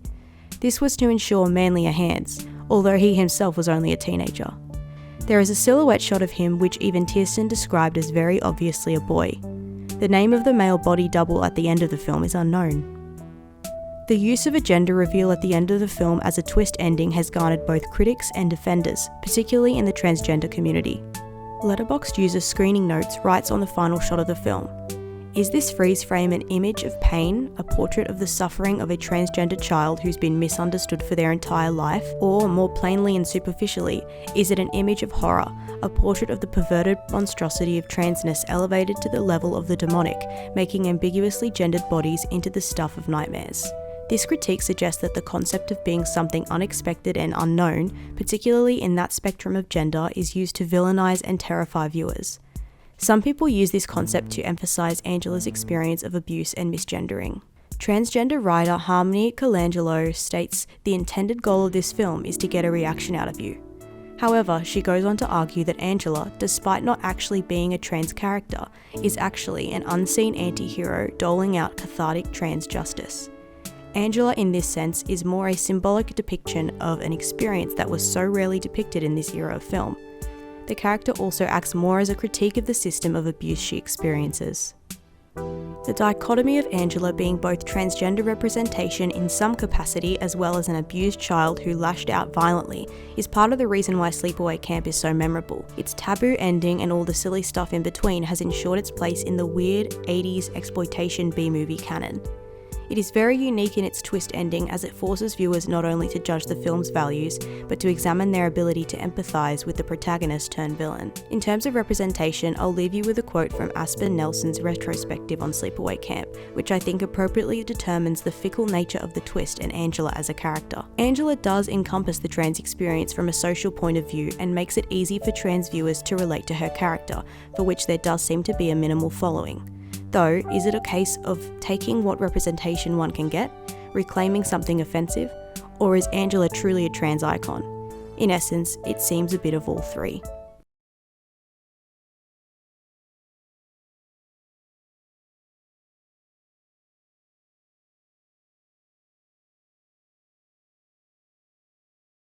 This was to ensure manlier hands, although he himself was only a teenager. There is a silhouette shot of him which even Tiersten described as very obviously a boy. The name of the male body double at the end of the film is unknown. The use of a gender reveal at the end of the film as a twist ending has garnered both critics and defenders, particularly in the transgender community. Letterboxd user Screening Notes writes on the final shot of the film, "Is this freeze frame an image of pain, a portrait of the suffering of a transgender child who's been misunderstood for their entire life? Or, more plainly and superficially, is it an image of horror, a portrait of the perverted monstrosity of transness elevated to the level of the demonic, making ambiguously gendered bodies into the stuff of nightmares?" This critique suggests that the concept of being something unexpected and unknown, particularly in that spectrum of gender, is used to villainize and terrify viewers. Some people use this concept to emphasize Angela's experience of abuse and misgendering. Transgender writer Harmony Colangelo states the intended goal of this film is to get a reaction out of you. However, she goes on to argue that Angela, despite not actually being a trans character, is actually an unseen anti-hero doling out cathartic trans justice. Angela, in this sense, is more a symbolic depiction of an experience that was so rarely depicted in this era of film. The character also acts more as a critique of the system of abuse she experiences. The dichotomy of Angela being both transgender representation in some capacity as well as an abused child who lashed out violently is part of the reason why Sleepaway Camp is so memorable. Its taboo ending and all the silly stuff in between has ensured its place in the weird 80s exploitation B-movie canon. It is very unique in its twist ending as it forces viewers not only to judge the film's values, but to examine their ability to empathise with the protagonist turned villain. In terms of representation, I'll leave you with a quote from Aspen Nelson's retrospective on Sleepaway Camp, which I think appropriately determines the fickle nature of the twist and Angela as a character. Angela does encompass the trans experience from a social point of view and makes it easy for trans viewers to relate to her character, for which there does seem to be a minimal following. Though, is it a case of taking what representation one can get, reclaiming something offensive, or is Angela truly a trans icon? In essence, it seems a bit of all three.